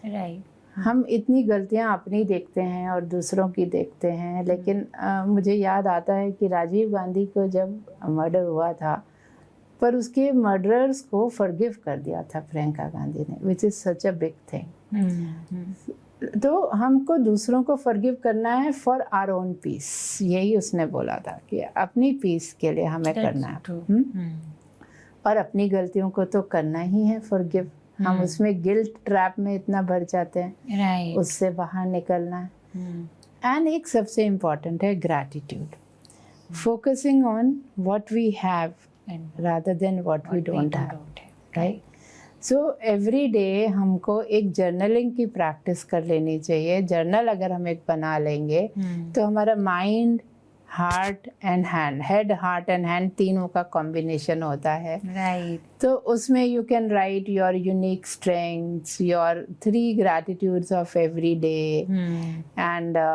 right. हम इतनी गलतियां अपनी देखते हैं और दूसरों की देखते हैं, लेकिन मुझे याद आता है कि राजीव गांधी को जब मर्डर हुआ था, पर उसके मर्डरर्स को फॉरगिव कर दिया था प्रियंका गांधी ने, which is such a big thing. तो हमको दूसरों को फॉरगिव करना है फॉर आवर ओन पीस, यही उसने बोला था कि अपनी पीस के लिए हमें करना है। और अपनी गलतियों को तो करना ही है फॉरगिव। हम उसमें गिल्ट ट्रैप में इतना भर जाते हैं, उससे बाहर निकलना है। एंड एक सबसे इम्पोर्टेंट है gratitude, focusing on what we have rather than what we don't have, right? So every day हमको एक जर्नलिंग की प्रैक्टिस कर लेनी चाहिए। जर्नल अगर हम एक बना लेंगे तो हमारा mind, heart and hand, head, heart and hand तीनों का कॉम्बिनेशन होता है, राइट। तो उसमें you can write your unique strengths, your 3 gratitudes of every day, and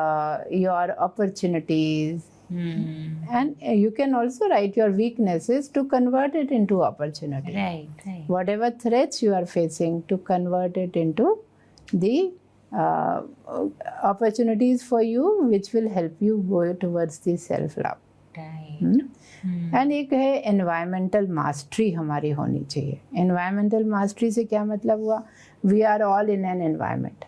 your opportunities. And you can also write your weaknesses to convert it into opportunity. Right. Whatever threats you are facing, to convert it into the opportunities for you, which will help you go towards the self-love. Right. And एक है environmental mastery हमारी होनी चाहिए। Environmental mastery से क्या मतलब हुआ? We are all in an environment.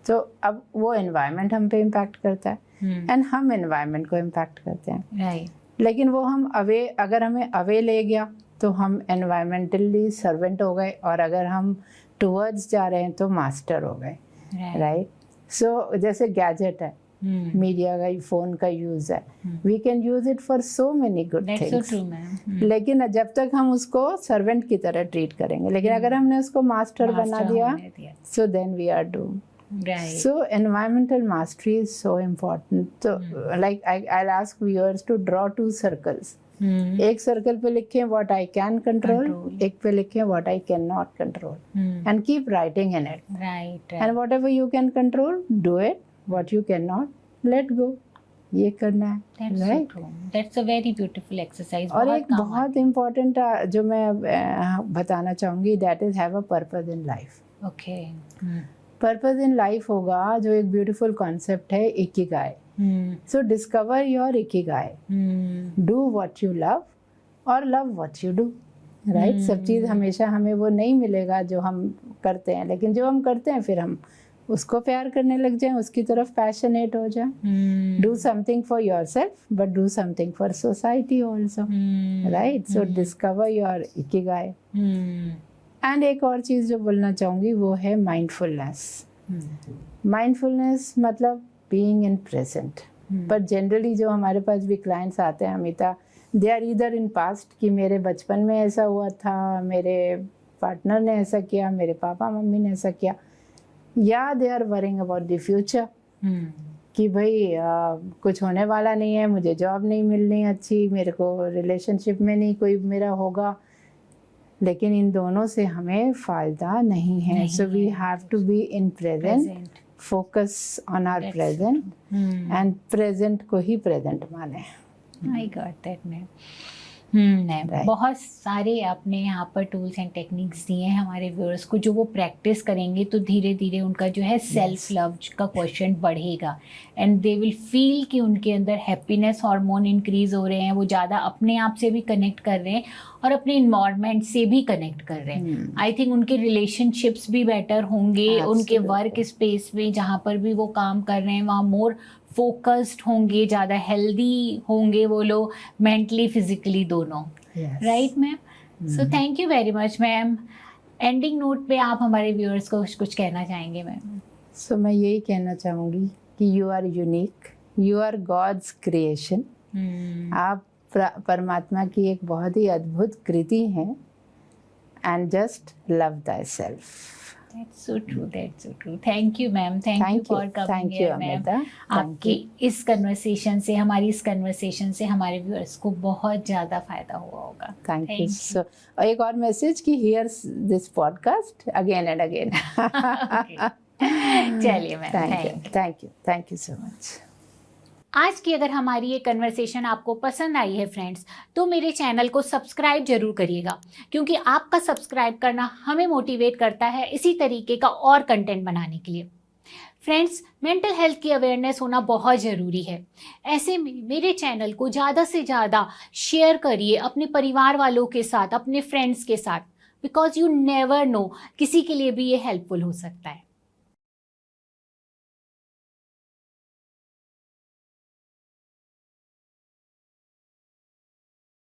तो अब वो एनवायरमेंट हम पे इम्पैक्ट करता है एंड हम एनवायरमेंट को इम्पैक्ट करते हैं, राइट। लेकिन वो हम अवे, अगर हमें अवे ले गया तो हम एनवायरमेंटली सर्वेंट हो गए, और अगर हम टुवर्ड्स जा रहे हैं तो मास्टर हो गए, राइट। सो जैसे गैजेट है, मीडिया का, फोन का यूज है, we can use it for so many good things, लेकिन जब तक हम उसको सर्वेंट की तरह ट्रीट करेंगे, लेकिन अगर हमने उसको मास्टर बना दिया, so then we are doomed. Right. So environmental mastery is so important. So like I'll ask viewers to draw 2 circles. एक सर्कल पे लिखें what I can control, एक पे लिखें what I cannot control, and keep writing in it. Right. And whatever you can control, do it. What you cannot, let go. ये करना है, That's right? so true. That's a very beautiful exercise. और एक बहुत important जो मैं बताना चाहूँगी, that is have a purpose in life. Okay. Purpose in life होगा, जो एक ब्यूटीफुल कॉन्सेप्ट है, ikigai. So discover your ikigai, do what you love और love what you do, right. सब चीज़ हमेशा हमें वो नहीं मिलेगा जो हम करते हैं, लेकिन जो हम करते हैं फिर हम उसको प्यार करने लग जाएं, उसकी तरफ पैशनेट हो जाएं। Do something for yourself but do something for society also, right. So discover your ikigai. And एक और चीज़ जो बोलना चाहूँगी वो है माइंडफुलनेस। माइंडफुलनेस मतलब बीइंग इन प्रेजेंट। पर जनरली जो हमारे पास भी क्लाइंट्स आते हैं Amita, they are either in past कि मेरे बचपन में ऐसा हुआ था, मेरे पार्टनर ने ऐसा किया, मेरे पापा मम्मी ने ऐसा किया, या they are worrying about the future कि भाई कुछ होने वाला नहीं है, मुझे जॉब नहीं मिलनी अच्छी, मेरे को रिलेशनशिप में नहीं कोई मेरा होगा। लेकिन इन दोनों से हमें फ़ायदा नहीं है। So we have to be in present, focus on our present, and present को ही प्रेजेंट माने। I got that ma'am. बहुत सारे आपने यहाँ पर टूल्स एंड टेक्निक्स दिए हैं हमारे व्यूअर्स को, जो वो प्रैक्टिस करेंगे तो धीरे धीरे उनका जो है सेल्फ लव का क्वेश्चन बढ़ेगा, एंड दे विल फील कि उनके अंदर हैप्पीनेस हार्मोन इंक्रीज हो रहे हैं, वो ज़्यादा अपने आप से भी कनेक्ट कर रहे हैं और अपने इन्वायरमेंट से भी कनेक्ट कर रहे हैं। आई थिंक उनके रिलेशनशिप्स भी बेटर होंगे, उनके वर्क स्पेस में जहाँ पर भी वो काम कर रहे हैं वहाँ मोर फोकस्ड होंगे, ज़्यादा हेल्दी होंगे वो लोग, मेंटली फिजिकली दोनों, right ma'am. So thank you very much ma'am. Ending note पे आप हमारे व्यूअर्स को कुछ कहना चाहेंगे मैम? सो मैं यही कहना चाहूँगी कि you are unique, you are God's creation. आप परमात्मा की एक बहुत ही अद्भुत कृति हैं, and just love thyself. That's so true. That's so true. Thank you, ma'am. Thank you for coming Thank you, here, ma'am. Amita. आपकी इस कन्वर्सेशन से, हमारी इस कन्वर्सेशन से हमारे व्यूअर्स को बहुत ज़्यादा फायदा हुआ होगा. Thank you. So, एक और मैसेज कि hears this podcast again and again. चलिए ma'am, Thank you so much. आज की अगर हमारी ये कन्वर्सेशन आपको पसंद आई है फ्रेंड्स, तो मेरे चैनल को सब्सक्राइब जरूर करिएगा, क्योंकि आपका सब्सक्राइब करना हमें मोटिवेट करता है इसी तरीके का और कंटेंट बनाने के लिए. फ्रेंड्स, मेंटल हेल्थ की अवेयरनेस होना बहुत ज़रूरी है. ऐसे में मेरे चैनल को ज़्यादा से ज़्यादा शेयर करिए अपने परिवार वालों के साथ, अपने फ्रेंड्स के साथ, बिकॉज यू नेवर नो, किसी के लिए भी ये हेल्पफुल हो सकता है.